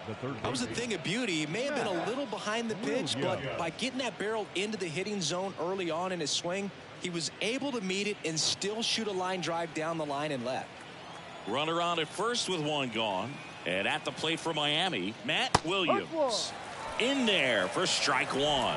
Speaker 4: The third
Speaker 2: That was a
Speaker 4: base.
Speaker 2: thing of beauty. He may have been a little behind the pitch, but by getting that barrel into the hitting zone early on in his swing, he was able to meet it and still shoot a line drive down the line and left.
Speaker 1: Runner on at first with one gone. And at the plate for Miami, Matt Williams. In there for strike one.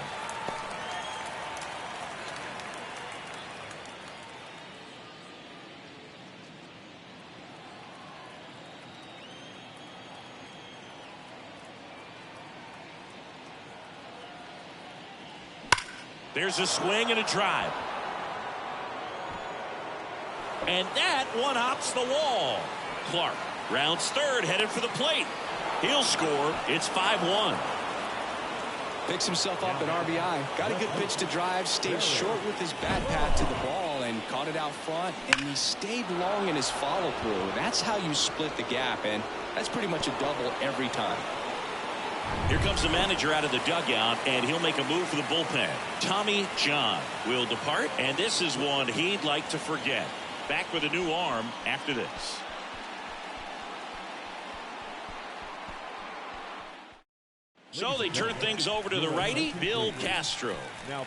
Speaker 1: There's a swing and a drive. And that one hops the wall. Clark rounds third, headed for the plate. He'll score. It's 5-1.
Speaker 2: Picks himself up an RBI. Got a good pitch to drive. Stayed short with his bat path to the ball and caught it out front. And he stayed long in his follow through. That's how you split the gap. And that's pretty much a double every time.
Speaker 1: Here comes the manager out of the dugout, and he'll make a move for the bullpen. Tommy John will depart, and this is one he'd like to forget. Back with a new arm after this. So they turn things over to the righty, Bill Castro.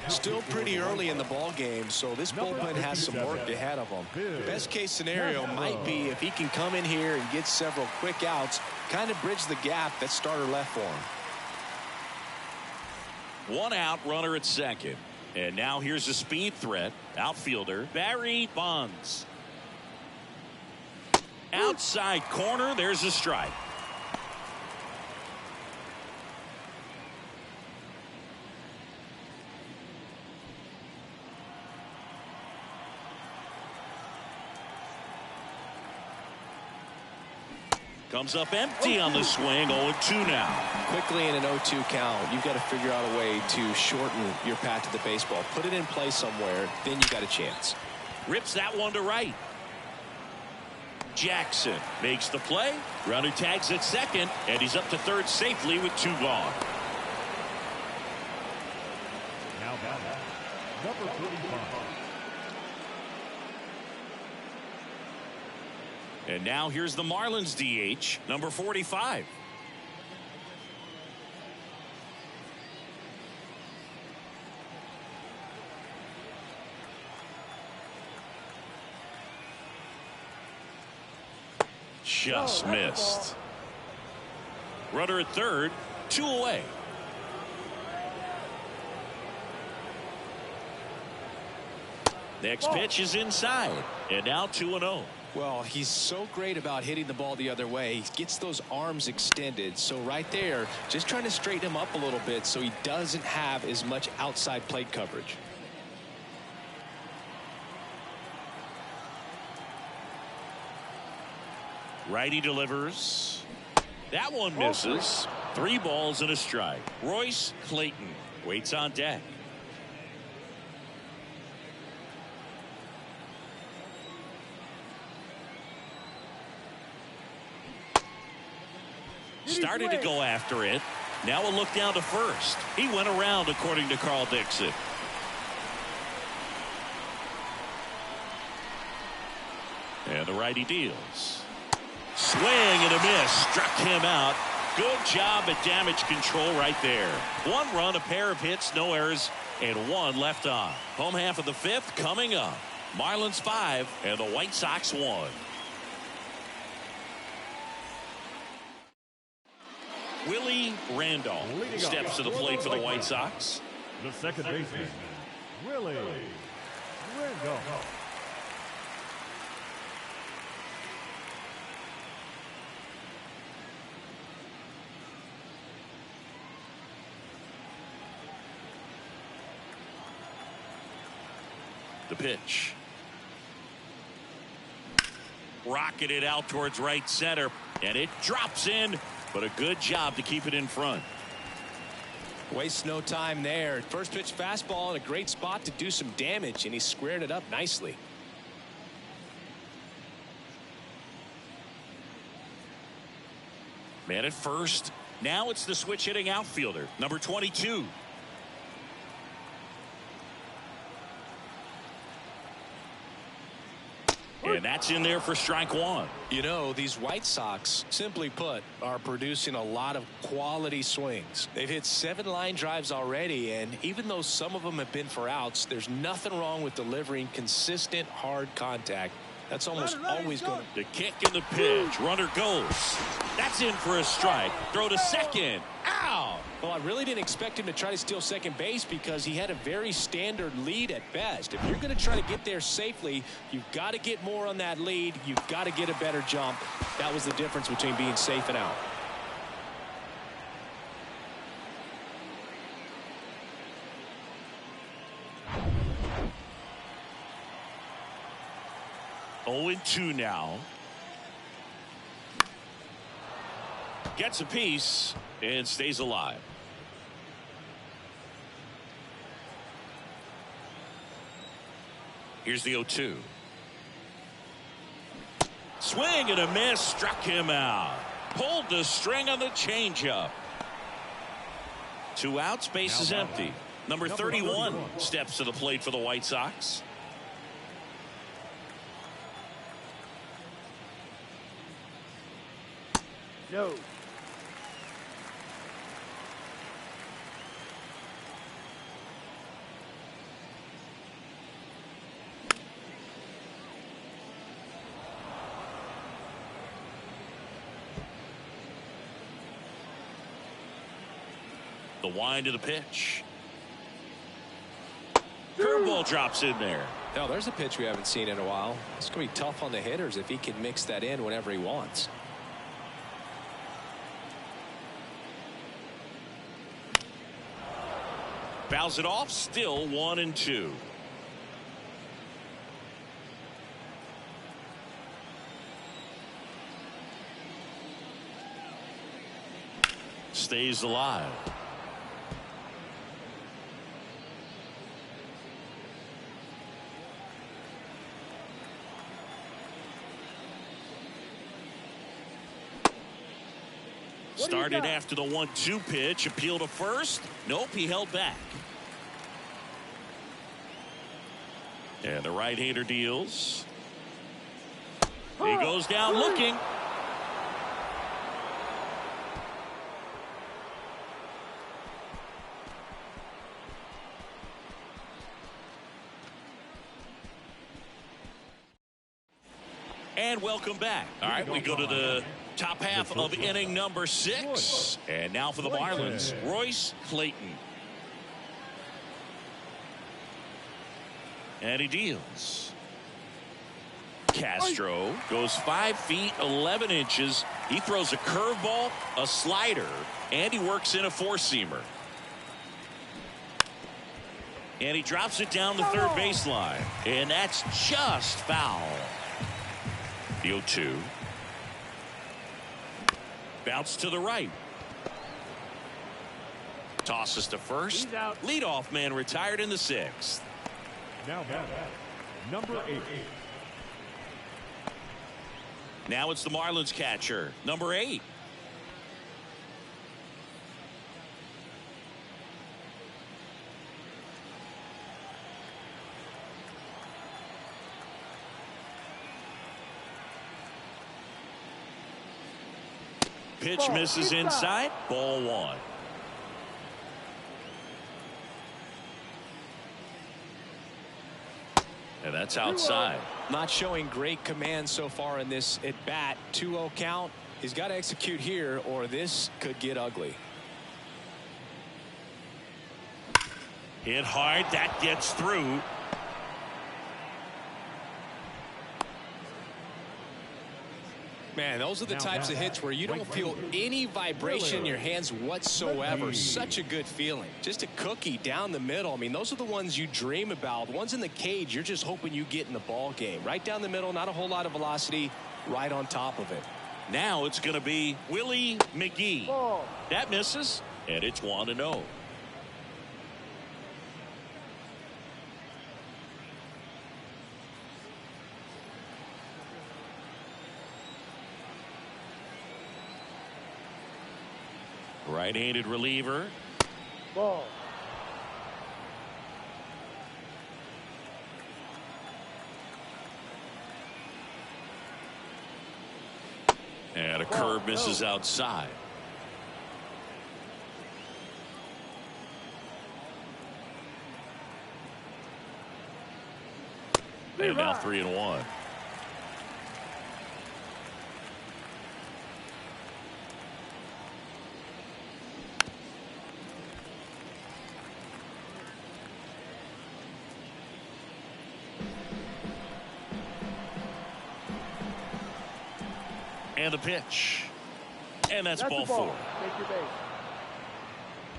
Speaker 2: Still pretty early in the ball game, so this bullpen has some work ahead of them. Best case scenario might be if he can come in here and get several quick outs, kind of bridge the gap that starter left for him.
Speaker 1: One out, runner at second. And now here's a speed threat. Outfielder Barry Bonds. Outside corner, there's a strike. Comes up empty on the swing. 0-2 now.
Speaker 2: Quickly in an 0-2 count, you've got to figure out a way to shorten your path to the baseball. Put it in play somewhere, then you got a chance.
Speaker 1: Rips that one to right. Jackson makes the play. Runner tags at second, and he's up to third safely with two gone.
Speaker 4: Now back. Number 45.
Speaker 1: And now here's the Marlins DH, number 45. Just missed. Runner at third, 2 away. Next pitch is inside, and now 2-0.
Speaker 2: Well, he's so great about hitting the ball the other way. He gets those arms extended. So right there, just trying to straighten him up a little bit so he doesn't have as much outside plate coverage.
Speaker 1: Righty delivers. That one misses. 3 balls and a strike. Royce Clayton waits on deck. Started to go after it. Now a look down to first. He went around, according to Carl Dixon. And the righty deals. Swing and a miss. Struck him out. Good job at damage control right there. 1 run, a pair of hits, no errors, and 1 left on. Home half of the 5th coming up. Marlins 5 and the White Sox 1. Willie Randolph steps to the plate for the White Sox.
Speaker 4: The second baseman, Willie Randolph.
Speaker 1: The pitch. Rocketed out towards right center, and it drops in. But a good job to keep it in front.
Speaker 2: Wastes no time there. First pitch fastball in a great spot to do some damage, and he squared it up nicely.
Speaker 1: Man at first, Now it's the switch hitting outfielder, number 22. And that's in there for strike one.
Speaker 2: You know, these White Sox, simply put, are producing a lot of quality swings. They've hit 7 line drives already, and even though some of them have been for outs, there's nothing wrong with delivering consistent, hard contact. That's almost always going to...
Speaker 1: The kick and the pitch. Runner goes. That's in for a strike. Throw to second. Ow!
Speaker 2: Well, I really didn't expect him to try to steal second base because he had a very standard lead at best. If you're going to try to get there safely, you've got to get more on that lead. You've got to get a better jump. That was the difference between being safe and out.
Speaker 1: Oh, 2 now. Gets a piece and stays alive. Here's the 0-2. Swing and a miss. Struck him out. Pulled the string on the changeup. 2 outs. Base is empty. Number 31 steps to the plate for the White Sox.
Speaker 3: No.
Speaker 1: The wind of the pitch. Curveball drops in there.
Speaker 2: Now, there's a pitch we haven't seen in a while. It's going to be tough on the hitters if he can mix that in whenever he wants.
Speaker 1: Fouls it off. Still 1-2. Stays alive. Started after the 1-2 pitch. Appeal to first. Nope, he held back. And the right-hander deals. He goes down looking. And welcome back. All right, we go to the top half of inning number 6. And now for the Marlins, Royce Clayton. And he deals. Castro goes 5 feet 11 inches. He throws a curveball, a slider, and he works in a 4-seamer. And he drops it down the third baseline. And that's just foul. The 0-2. Bounce to the right. Tosses to first. Leadoff man retired in the 6th.
Speaker 4: Now back, number 8.
Speaker 1: Now it's the Marlins catcher, number 8. Pitch misses inside. Ball 1. And that's outside.
Speaker 2: Not showing great command so far in this at bat. 2-0 count. He's got to execute here or this could get ugly.
Speaker 1: Hit hard. That gets through.
Speaker 2: Man, those are the types of hits where you don't feel any vibration in your hands whatsoever. Such a good feeling. Just a cookie down the middle. I mean, those are the ones you dream about. The ones in the cage, you're just hoping you get in the ball game. Right down the middle, not a whole lot of velocity, right on top of it.
Speaker 1: Now it's going to be Willie McGee. That misses, and it's 1-0. Right-handed reliever.
Speaker 3: Ball.
Speaker 1: And a curve misses outside. And now 3-1. And the pitch. And that's ball 4.
Speaker 3: Take your base.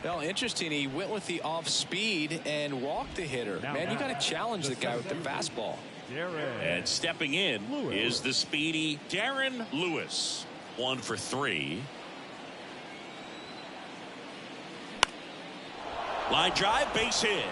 Speaker 2: Well, interesting. He went with the off speed and walked the hitter. Man, you got to challenge the guy with the fastball.
Speaker 1: And stepping in is the speedy Darren Lewis. 1 for 3. Line drive, base hit.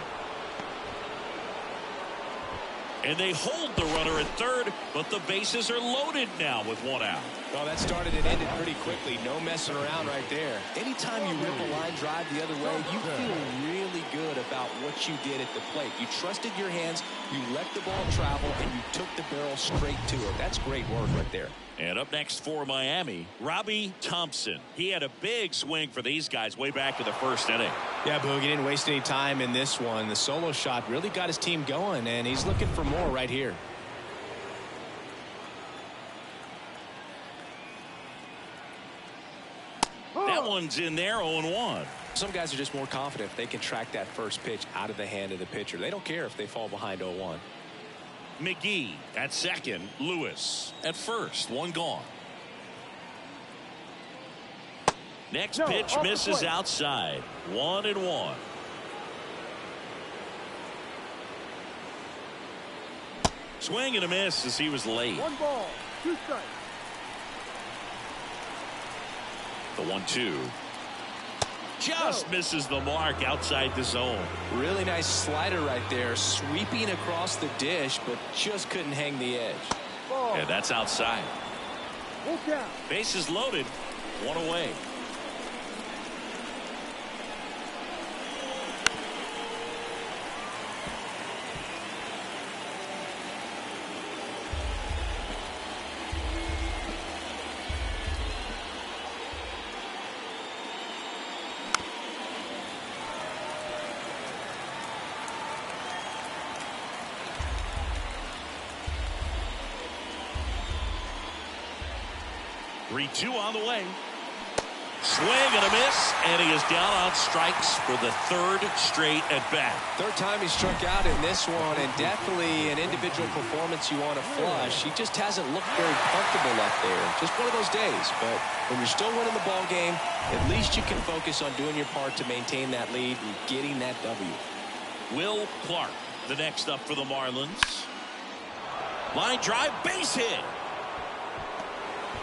Speaker 1: And they hold the runner at third, but the bases are loaded now with 1 out.
Speaker 2: Well, that started and ended pretty quickly. No messing around right there. Anytime you rip a line drive the other way, you feel really good about what you did at the plate. You trusted your hands, you let the ball travel, and you took the barrel straight to it. That's great work right there.
Speaker 1: And up next for Miami, Robbie Thompson. He had a big swing for these guys way back in the first inning.
Speaker 2: Yeah, Boog, he didn't waste any time in this one. The solo shot really got his team going, and he's looking for more right here.
Speaker 1: That one's in there, 0-1.
Speaker 2: Some guys are just more confident if they can track that first pitch out of the hand of the pitcher. They don't care if they fall behind 0-1.
Speaker 1: McGee at second. Lewis at first. 1 gone. Next pitch misses outside. 1-1. Swing and a miss as he was late.
Speaker 3: 1 ball, 2 strikes.
Speaker 1: The 1-2. Just misses the mark outside the zone.
Speaker 2: Really nice slider right there, sweeping across the dish, but just couldn't hang the edge.
Speaker 3: Ball.
Speaker 1: And that's outside.
Speaker 3: Full count.
Speaker 1: Bases loaded. 1 away. Three-two on the way. Swing and a miss, and he is down on strikes for the 3rd straight at bat.
Speaker 2: 3rd time he struck out in this one, and definitely an individual performance you want to flush. He just hasn't looked very comfortable up there. Just one of those days. But when you're still winning the ball game, at least you can focus on doing your part to maintain that lead and getting that W.
Speaker 1: Will Clark, the next up for the Marlins. Line drive, base hit.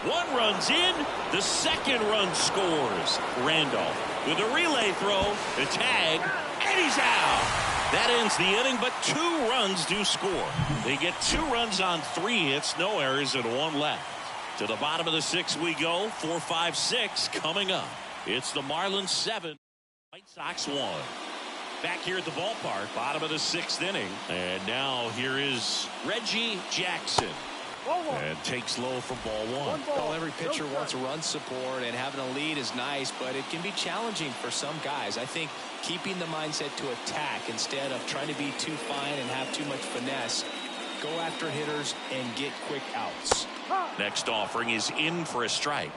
Speaker 1: 1 runs in, the 2nd run scores. Randolph with a relay throw, the tag, and he's out. That ends the inning, but 2 runs do score. They get 2 runs on 3 hits, no errors, and 1 left. To the bottom of the 6th we go. 4, 5, 6 coming up. It's the Marlins 7, White Sox 1. Back here at the ballpark, bottom of the 6th inning. And now here is Reggie Jackson. And takes low for ball 1.
Speaker 2: Well, every pitcher wants run support, and having a lead is nice, but it can be challenging for some guys. I think keeping the mindset to attack instead of trying to be too fine and have too much finesse. Go after hitters and get quick outs.
Speaker 1: Next offering is in for a strike.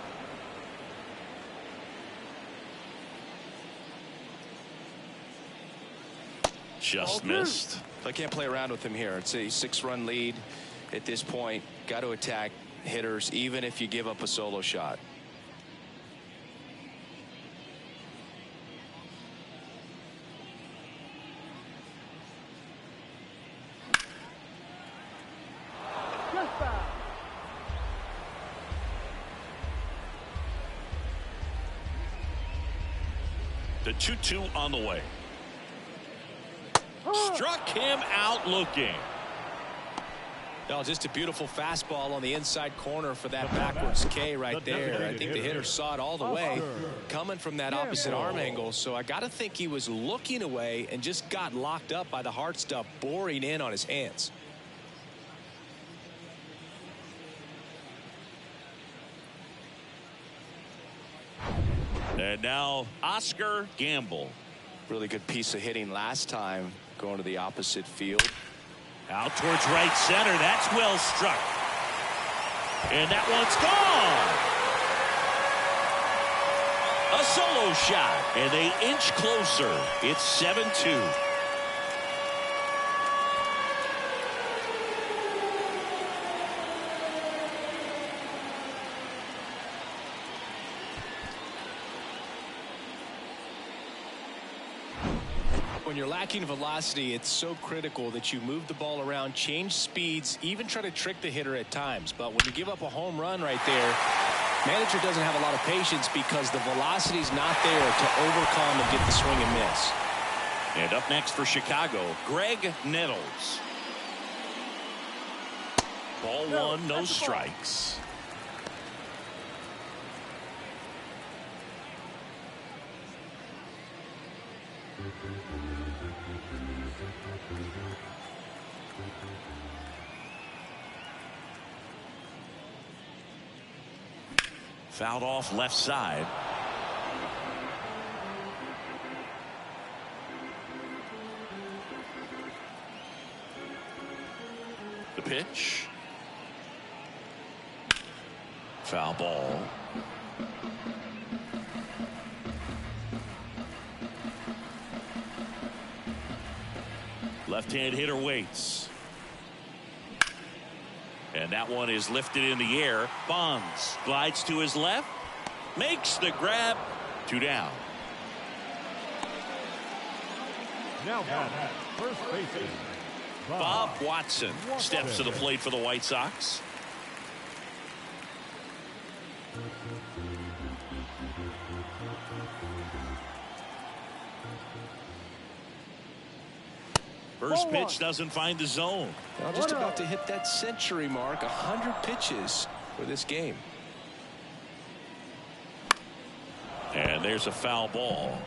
Speaker 1: Just missed.
Speaker 2: I can't play around with him here. It's a 6-run lead. At this point, got to attack hitters even if you give up a solo shot.
Speaker 1: The 2-2 on the way. Struck him out looking.
Speaker 2: Well, just a beautiful fastball on the inside corner for that backwards K right there. I think the hitter saw it all the way coming from that opposite arm angle. So I got to think he was looking away and just got locked up by the hard stuff boring in on his hands.
Speaker 1: And now Oscar Gamble.
Speaker 2: Really good piece of hitting last time going to the opposite field.
Speaker 1: Out towards right center. That's well struck. And that one's gone. A solo shot. And they inch closer. It's 7-2.
Speaker 2: When you're lacking velocity, it's so critical that you move the ball around, change speeds, even try to trick the hitter at times. But when you give up a home run right there, manager doesn't have a lot of patience because the velocity's not there to overcome and get the swing and miss.
Speaker 1: And up next for Chicago, Greg Nettles. Ball one, no strikes. Fouled off left side. The pitch. Foul ball. Left-hand hitter waits. And that one is lifted in the air. Bonds glides to his left. Makes the grab. 2 down.
Speaker 4: Now back, first baseman,
Speaker 1: Bob Watson steps to the plate for the White Sox. First pitch doesn't find the zone.
Speaker 2: Well, just about to hit that century mark, 100 pitches for this game.
Speaker 1: And there's a foul ball.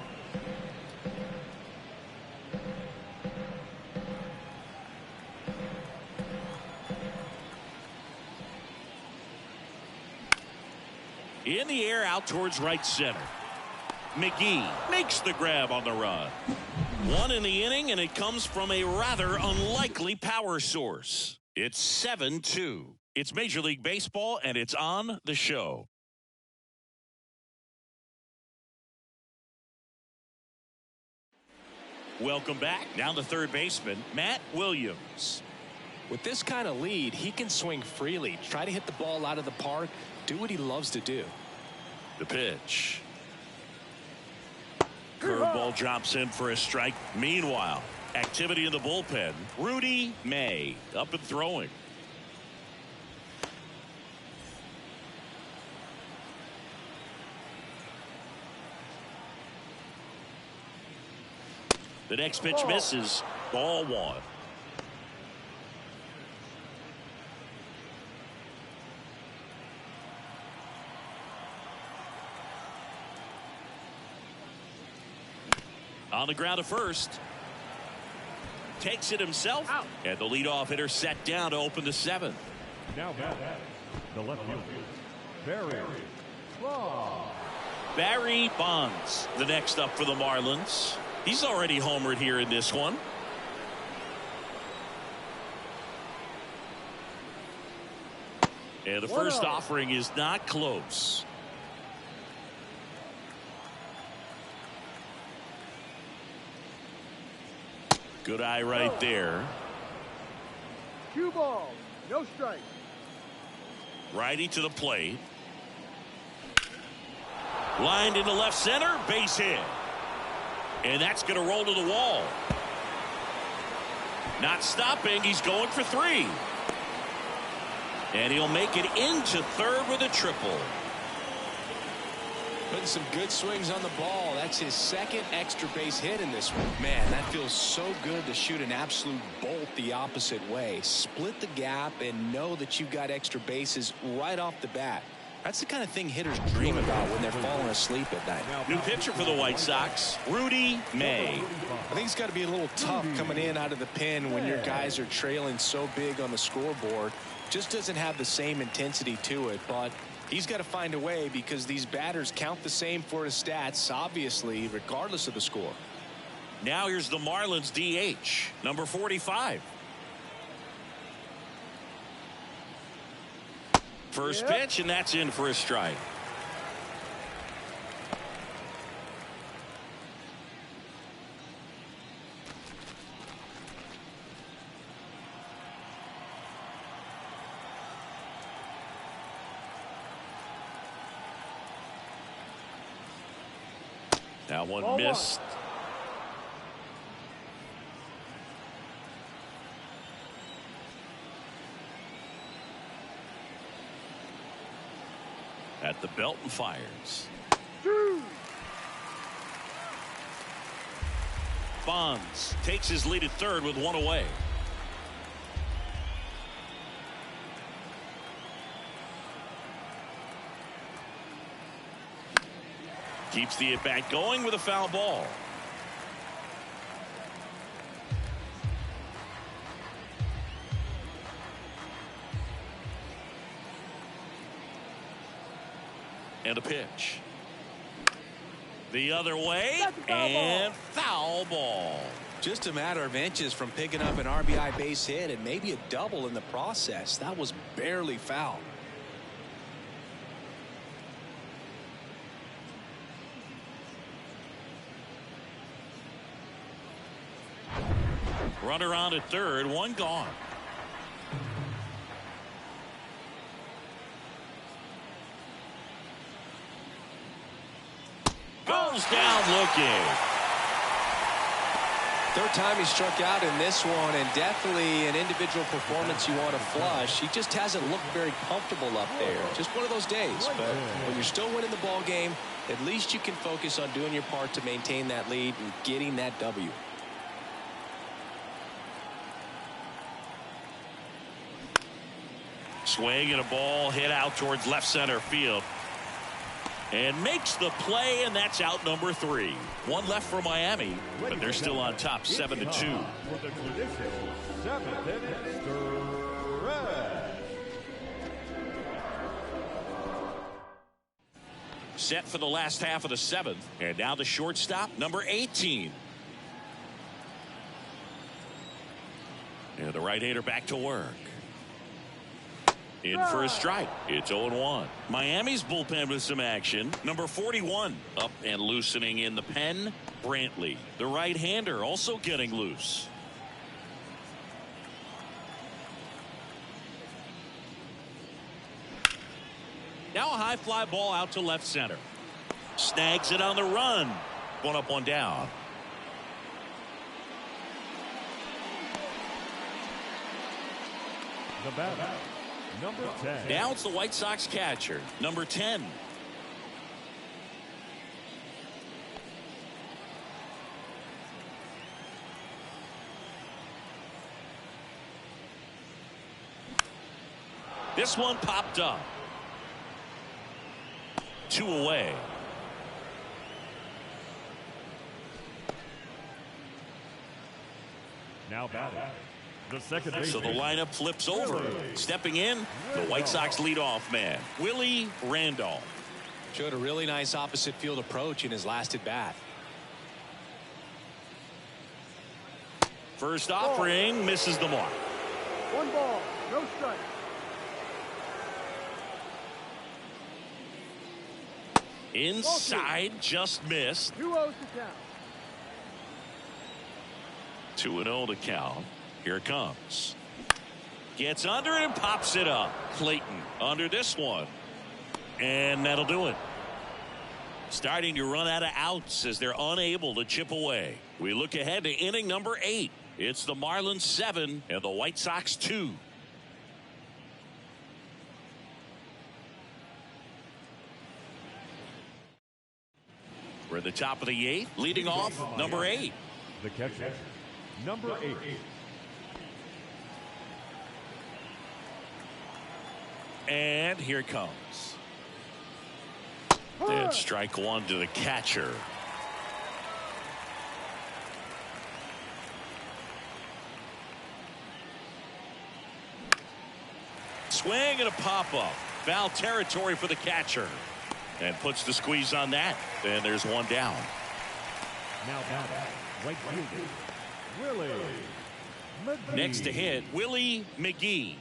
Speaker 1: In the air out towards right center. McGee makes the grab on the run. 1 in the inning, and it comes from a rather unlikely power source. It's 7-2. It's Major League Baseball, and it's on the show. Welcome back. Now the third baseman, Matt Williams.
Speaker 2: With this kind of lead, he can swing freely, try to hit the ball out of the park, do what he loves to do.
Speaker 1: The pitch. Curveball drops in for a strike. Meanwhile, activity in the bullpen. Rudy May up and throwing. The next pitch misses. Ball 1. On the ground to first. Takes it himself. Out. And the leadoff hitter set down to open the 7th.
Speaker 4: now back, the left fielder, Barry Bonds.
Speaker 1: Barry Bonds, the next up for the Marlins. He's already homered here in this one. And the first offering is not close. Good eye right there.
Speaker 3: 2 balls, no strike.
Speaker 1: Righty to the plate. Lined into left center, base hit. And that's going to roll to the wall. Not stopping, he's going for 3. And he'll make it into third with a triple.
Speaker 2: Putting some good swings on the ball. That's his second extra base hit in this one. Man, that feels so good to shoot an absolute bolt the opposite way. Split the gap and know that you've got extra bases right off the bat. That's the kind of thing hitters dream about when they're falling asleep at night.
Speaker 1: New pitcher for the White Sox, Rudy May.
Speaker 2: I think it's got to be a little tough coming in out of the pen when your guys are trailing so big on the scoreboard. Just doesn't have the same intensity to it, but he's got to find a way because these batters count the same for his stats, obviously, regardless of the score.
Speaker 1: Now here's the Marlins DH, number 45. First pitch, and that's in for a strike. That one missed. At the belt and fires. Bonds takes his lead at third with one away. Keeps the at-bat going with a foul ball. And a pitch. The other way, and foul ball.
Speaker 2: Just a matter of inches from picking up an RBI base hit and maybe a double in the process. That was barely foul.
Speaker 1: Runner on at third, one gone. Goes down looking.
Speaker 2: Third time he struck out in this one, and definitely an individual performance you want to flush. He just hasn't looked very comfortable up there. Just one of those days. But when you're still winning the ball game, at least you can focus on doing your part to maintain that lead and getting that W.
Speaker 1: Swing and a ball hit out towards left center field. And makes the play, and that's out number 3. One left for Miami, but they're still on top 7-2.
Speaker 4: For the traditional 7th inning stretch.
Speaker 1: Set for the last half of the 7th, and now the shortstop, number 18. And the right-hander back to work. In for a strike. It's 0-1. Miami's bullpen with some action. Number 41 up and loosening in the pen. Brantley, the right-hander, also getting loose. Now a high fly ball out to left center. Snags it on the run. One up, one down.
Speaker 4: The batter, number 10.
Speaker 1: Now it's the White Sox catcher, number 10. This one popped up. 2 away.
Speaker 4: Now batting. The second
Speaker 1: So the
Speaker 4: baseman.
Speaker 1: lineup flips over. Stepping in, the White Sox leadoff man, Willie Randolph.
Speaker 2: Showed a really nice opposite field approach in his last at bat.
Speaker 1: First offering misses the mark.
Speaker 3: 1 ball, no strike.
Speaker 1: Inside, just missed.
Speaker 3: 2-0 to count.
Speaker 1: 2-0 to count. Here it comes. Gets under it and pops it up. Clayton under this one. And that'll do it. Starting to run out of outs as they're unable to chip away. We look ahead to inning number 8. It's the Marlins 7 and the White Sox 2. We're at the top of the 8th. Leading off, number 8.
Speaker 4: The catcher, number 8.
Speaker 1: And here it comes. And strike one to the catcher. Swing and a pop-up. Foul territory for the catcher. And puts the squeeze on that. And there's one down.
Speaker 4: Now batting, right fielder, Willie McGee.
Speaker 1: Next to hit, Willie McGee.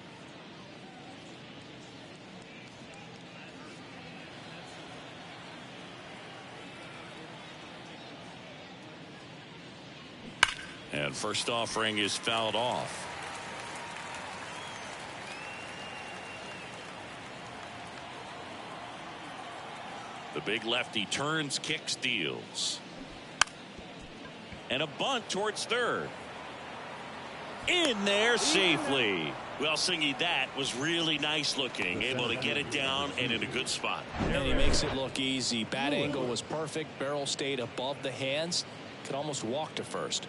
Speaker 1: And first offering is fouled off. The big lefty turns, kicks, deals. And a bunt towards third. In there safely. Well, Singy, that was really nice looking. Able to get it down and in a good spot.
Speaker 2: And he makes it look easy. Bat angle was perfect. Barrel stayed above the hands. Could almost walk to first.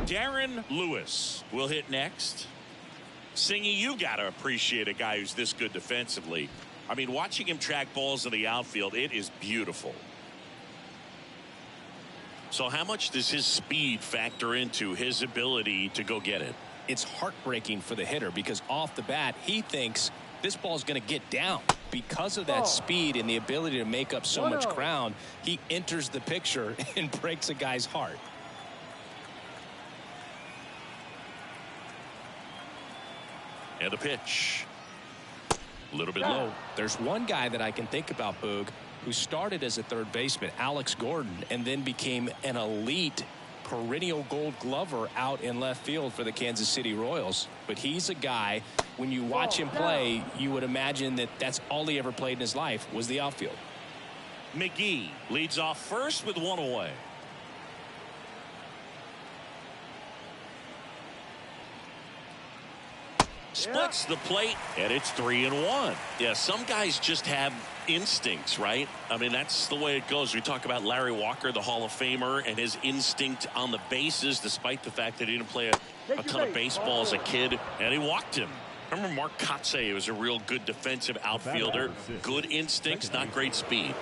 Speaker 1: Darren Lewis will hit next. Singy, you got to appreciate a guy who's this good defensively. I mean, watching him track balls in the outfield, it is beautiful. So how much does his speed factor into his ability to go get it?
Speaker 2: It's heartbreaking for the hitter because off the bat, he thinks this ball's going to get down. Because of that speed and the ability to make up so much ground, he enters the picture and breaks a guy's heart.
Speaker 1: And the pitch. A little bit low.
Speaker 2: There's one guy that I can think about, Boog, who started as a third baseman, Alex Gordon, and then became an elite perennial gold glover out in left field for the Kansas City Royals. But he's a guy, when you watch him play, you would imagine that that's all he ever played in his life was the outfield.
Speaker 1: McGee leads off first with one away. Splits the plate, and it's 3-1. Yeah, some guys just have instincts, right? I mean, that's the way it goes. We talk about Larry Walker, the Hall of Famer, and his instinct on the bases, despite the fact that he didn't play a ton of baseball as a kid, and he walked him. Remember Mark Kotsay was a real good defensive outfielder. Good instincts, not great speed.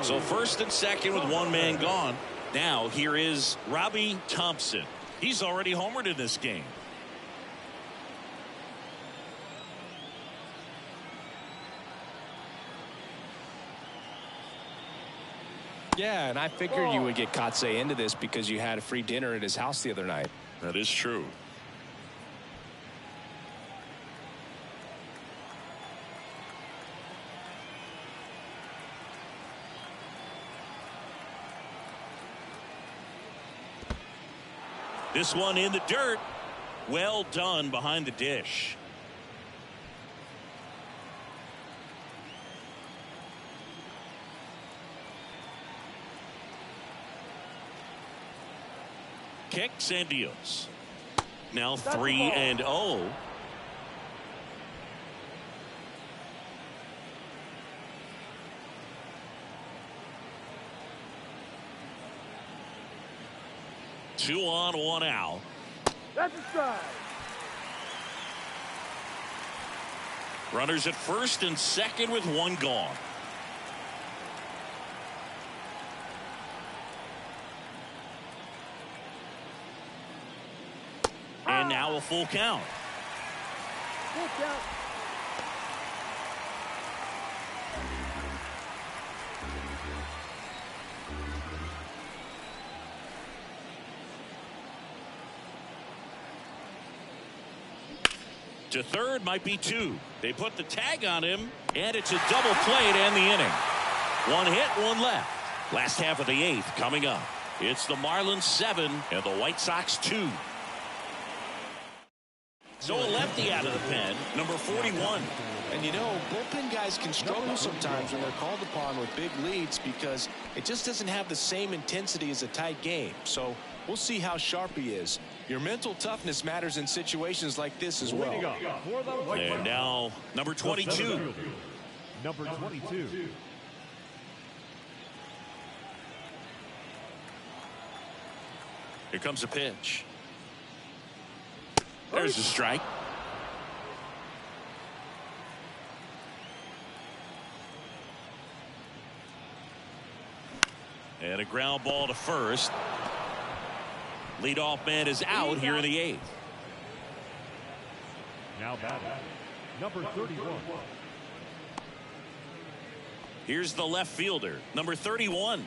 Speaker 1: So first and second with one man gone. Now here is Robbie Thompson. He's already homered in this game.
Speaker 2: Yeah, and I figured you would get Kotsay into this because you had a free dinner at his house the other night.
Speaker 1: That is true. This one in the dirt. Well done behind the dish. Kicks and deals. Now 3-0. Two on, one out.
Speaker 3: That's a strike.
Speaker 1: Runners at first and second with one gone. And now a full count.
Speaker 3: Full count.
Speaker 1: To third might be two. They put the tag on him, and it's a double play to end the inning. One hit, one left. Last half of the 8th coming up. It's the Marlins 7 and the White Sox 2. So a lefty out of the pen, number 41.
Speaker 2: And you know, bullpen guys can struggle sometimes when they're called upon with big leads because it just doesn't have the same intensity as a tight game. So we'll see how sharp he is. Your mental toughness matters in situations like this as well.
Speaker 1: And now number 22.
Speaker 4: Number 22.
Speaker 1: Here comes a pitch. There's a strike. And a ground ball to first. Leadoff man is out here in the 8th.
Speaker 4: Now batting, number 31.
Speaker 1: Here's the left fielder, number 31.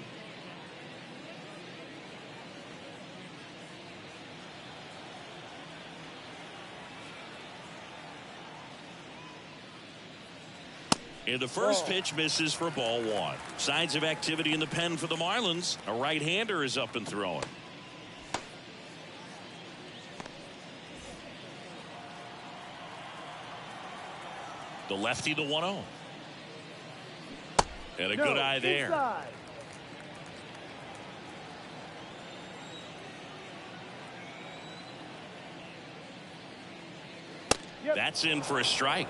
Speaker 1: And the first pitch misses for ball 1. Signs of activity in the pen for the Marlins. A right-hander is up and throwing. The lefty, the 1-0. And a good eye there.
Speaker 3: Inside.
Speaker 1: That's in for a strike.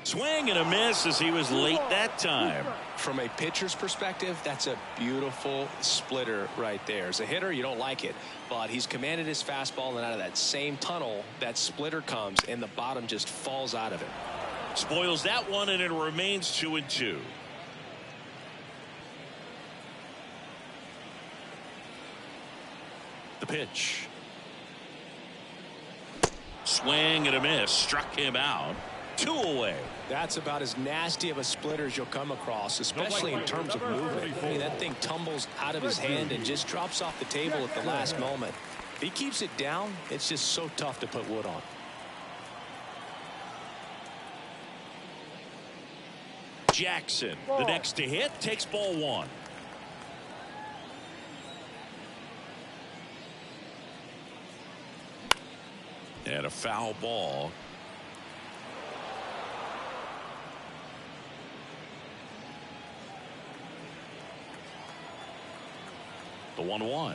Speaker 1: Swing and a miss as he was late that time.
Speaker 2: From a pitcher's perspective, that's a beautiful splitter right there. As a hitter, you don't like it, but he's commanded his fastball, and out of that same tunnel, that splitter comes, and the bottom just falls out of it.
Speaker 1: Spoils that one, and it remains 2-2. The pitch. Swing and a miss. Struck him out. 2 away.
Speaker 2: That's about as nasty of a splitter as you'll come across, especially in terms of movement. I mean, that thing tumbles out of his hand and just drops off the table at the last moment. If he keeps it down, it's just so tough to put wood on.
Speaker 1: Jackson, the next to hit, takes ball 1. And a foul ball. The 1-1.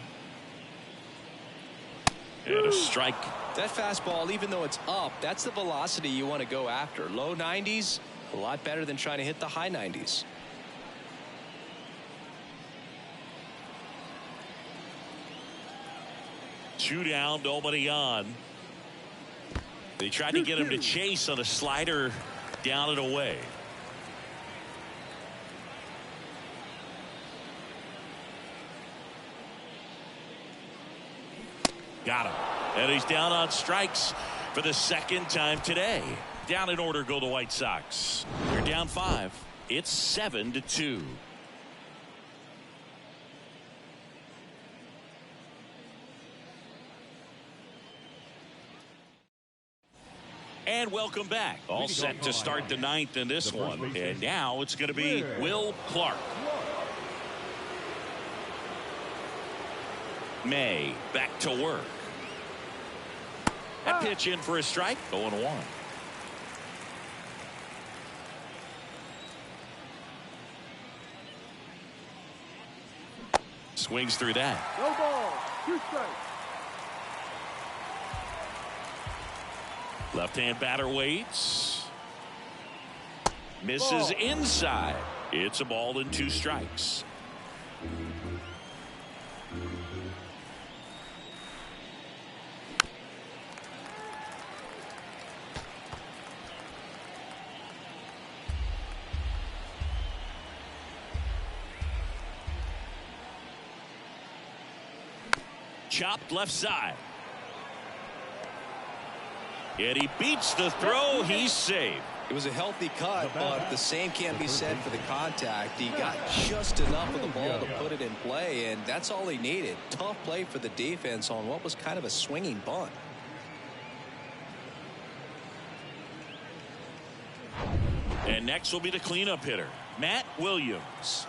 Speaker 1: And a strike.
Speaker 2: That fastball, even though it's up, that's the velocity you want to go after. Low 90s, a lot better than trying to hit the high 90s.
Speaker 1: Two down, nobody on. They tried to get him to chase on a slider down and away. Got him. And he's down on strikes for the second time today. Down in order go the White Sox. They're down 5. It's 7-2. And welcome back. All set to start the 9th in this one. And now it's going to be Will Clark. May back to work. That pitch in for a strike. 0-1. Swings through that.
Speaker 3: No ball. 2 strikes.
Speaker 1: Left-hand batter waits. Misses inside. It's a ball and 2 strikes. Chopped left side. And he beats the throw. He's safe.
Speaker 2: It was a healthy cut, but the same can't be said for the contact. He got just enough of the ball to put it in play, and that's all he needed. Tough play for the defense on what was kind of a swinging bunt.
Speaker 1: And next will be the cleanup hitter, Matt Williams.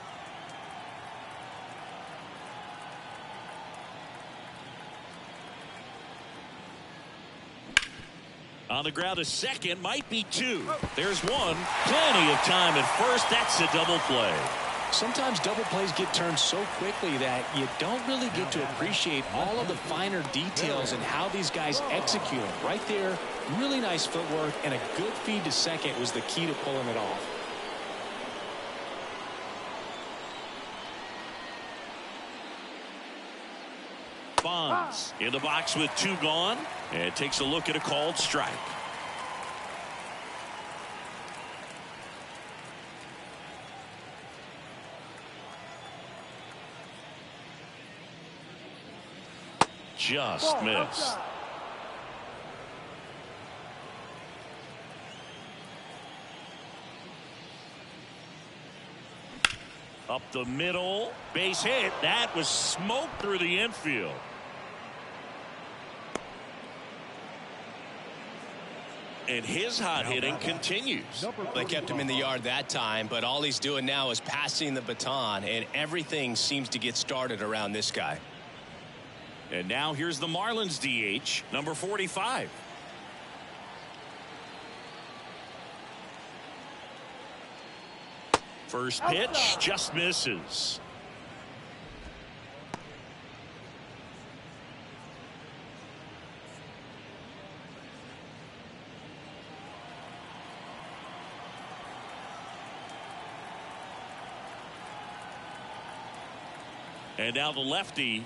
Speaker 1: On the ground, a second, might be two. There's one. Plenty of time at first. That's a double play.
Speaker 2: Sometimes double plays get turned so quickly that you don't really get to appreciate all of the finer details and how these guys execute them. Right there, really nice footwork, and a good feed to second was the key to pulling it off.
Speaker 1: Bonds in the box with two gone, and takes a look at a called strike. Just missed. Up the middle, base hit. That was smoked through the infield. And his hot hitting continues.
Speaker 2: They kept him in the yard that time, but all he's doing now is passing the baton, and everything seems to get started around this guy.
Speaker 1: And now here's the Marlins DH, number 45. First pitch just misses. And now the lefty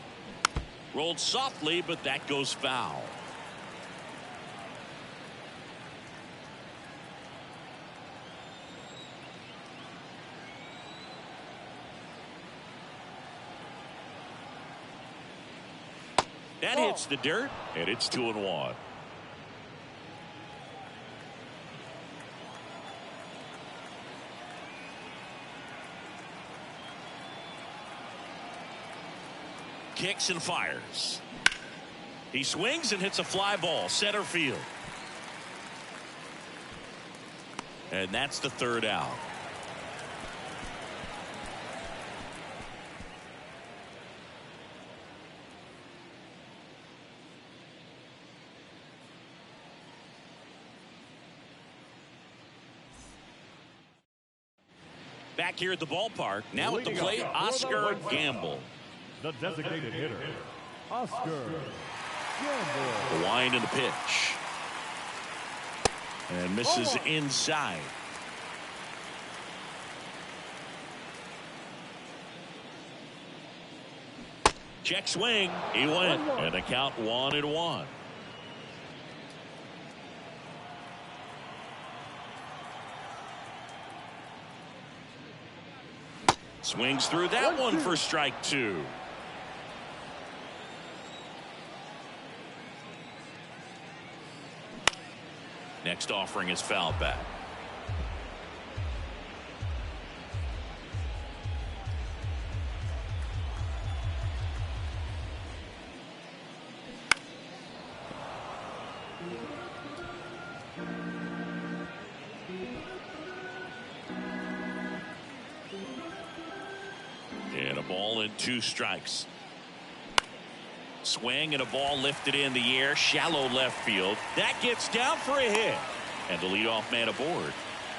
Speaker 1: rolled softly, but that goes foul. That hits the dirt, and it's 2-1. Kicks and fires. He swings and hits a fly ball center field. And that's the third out. Back here at the ballpark, now at the plate, Oscar Gamble.
Speaker 4: The designated hitter, Oscar Gamble.
Speaker 1: The wind and the pitch. And misses inside. Check swing. He went. And the count 1-1. Swings through that one for strike two. Next offering is foul back. And a ball and two strikes. Swing and a ball lifted in the air, shallow left field. That gets down for a hit. And the leadoff man aboard.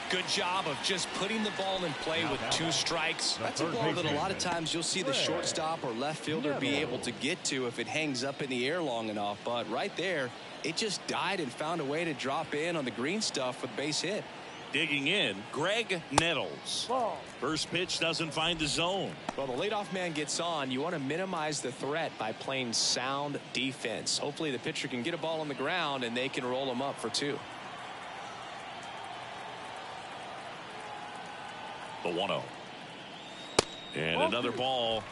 Speaker 2: Good job of just putting the ball in play with two strikes. That's a ball that a lot of times you'll see the shortstop or left fielder be able to get to if it hangs up in the air long enough. But right there, it just died and found a way to drop in on the green stuff with base hit.
Speaker 1: Digging in, Greg Nettles. First pitch doesn't find the zone.
Speaker 2: Well, the leadoff man gets on. You want to minimize the threat by playing sound defense. Hopefully the pitcher can get a ball on the ground and they can roll him up for two.
Speaker 1: The 1-0. And another ball.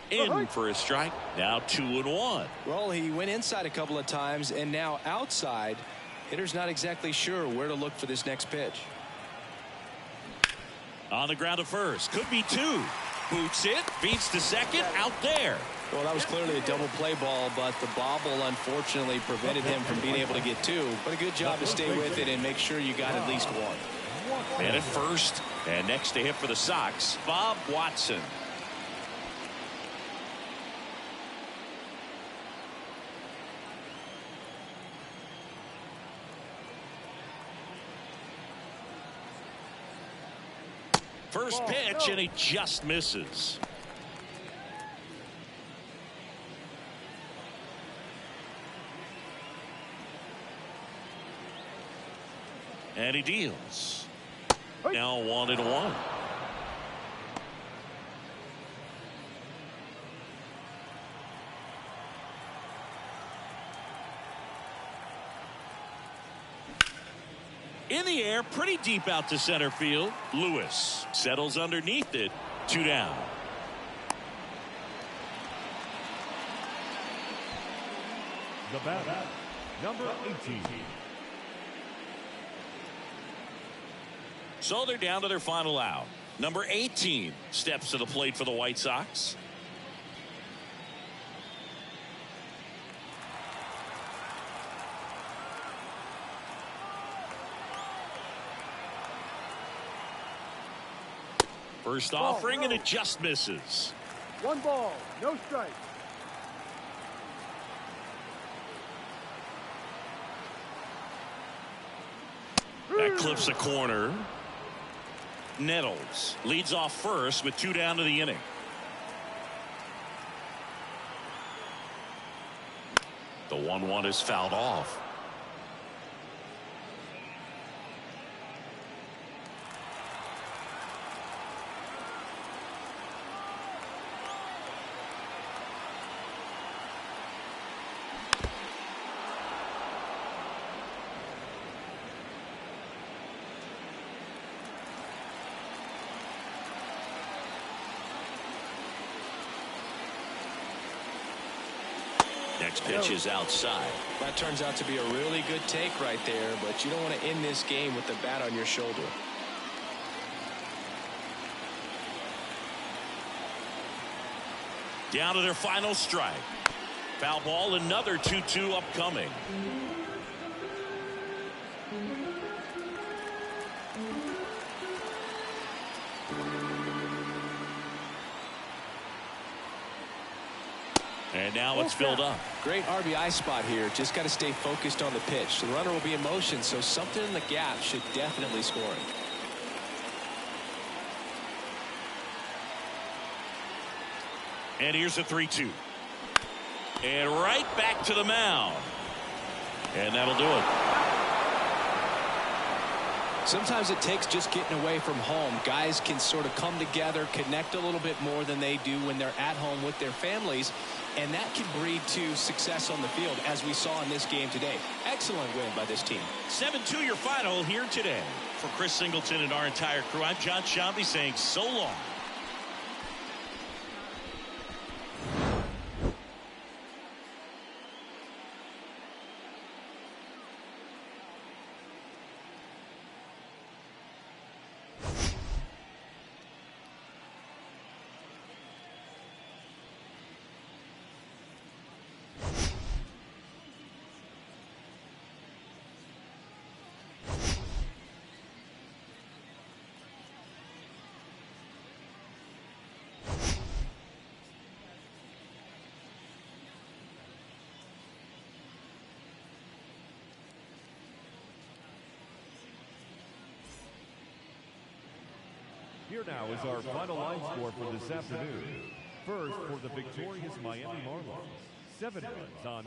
Speaker 1: In for a strike. Now 2-1.
Speaker 2: Well, he went inside a couple of times and now outside. Hitter's not exactly sure where to look for this next pitch.
Speaker 1: On the ground to first. Could be two. Boots it. Beats the second. Out there.
Speaker 2: Well, that was clearly a double play ball, but the bobble unfortunately prevented him from being able to get two. But a good job to stay with it and make sure you got at least one.
Speaker 1: Man at first, and next to hit for the Sox, Bob Watson. First pitch, and he just misses. And he deals. Now 1-1. In the air, pretty deep out to center field. Lewis settles underneath it. 2 down.
Speaker 4: The batter, number 18.
Speaker 1: So they're down to their final out. Number 18 steps to the plate for the White Sox. First offering, and it just misses.
Speaker 3: 1 ball, no strike.
Speaker 1: That clips a corner. Nettles leads off first with 2 down to the inning. The 1-1 is fouled off. Next pitch is outside.
Speaker 2: That turns out to be a really good take right there, but you don't want to end this game with the bat on your shoulder.
Speaker 1: Down to their final strike. Foul ball, another 2-2 upcoming. And now it's filled up.
Speaker 2: Great RBI spot here. Just got to stay focused on the pitch. The runner will be in motion, so something in the gap should definitely score him.
Speaker 1: And here's a 3-2. And right back to the mound. And that'll do it.
Speaker 2: Sometimes it takes just getting away from home. Guys can sort of come together, connect a little bit more than they do when they're at home with their families. And that can breed to success on the field, as we saw in this game today. Excellent win by this team.
Speaker 1: 7-2 your final here today. For Chris Singleton and our entire crew, I'm John Shambi saying so long.
Speaker 4: Here now is our final line score for this afternoon. First, for the victorious Miami Marlins, 7 runs on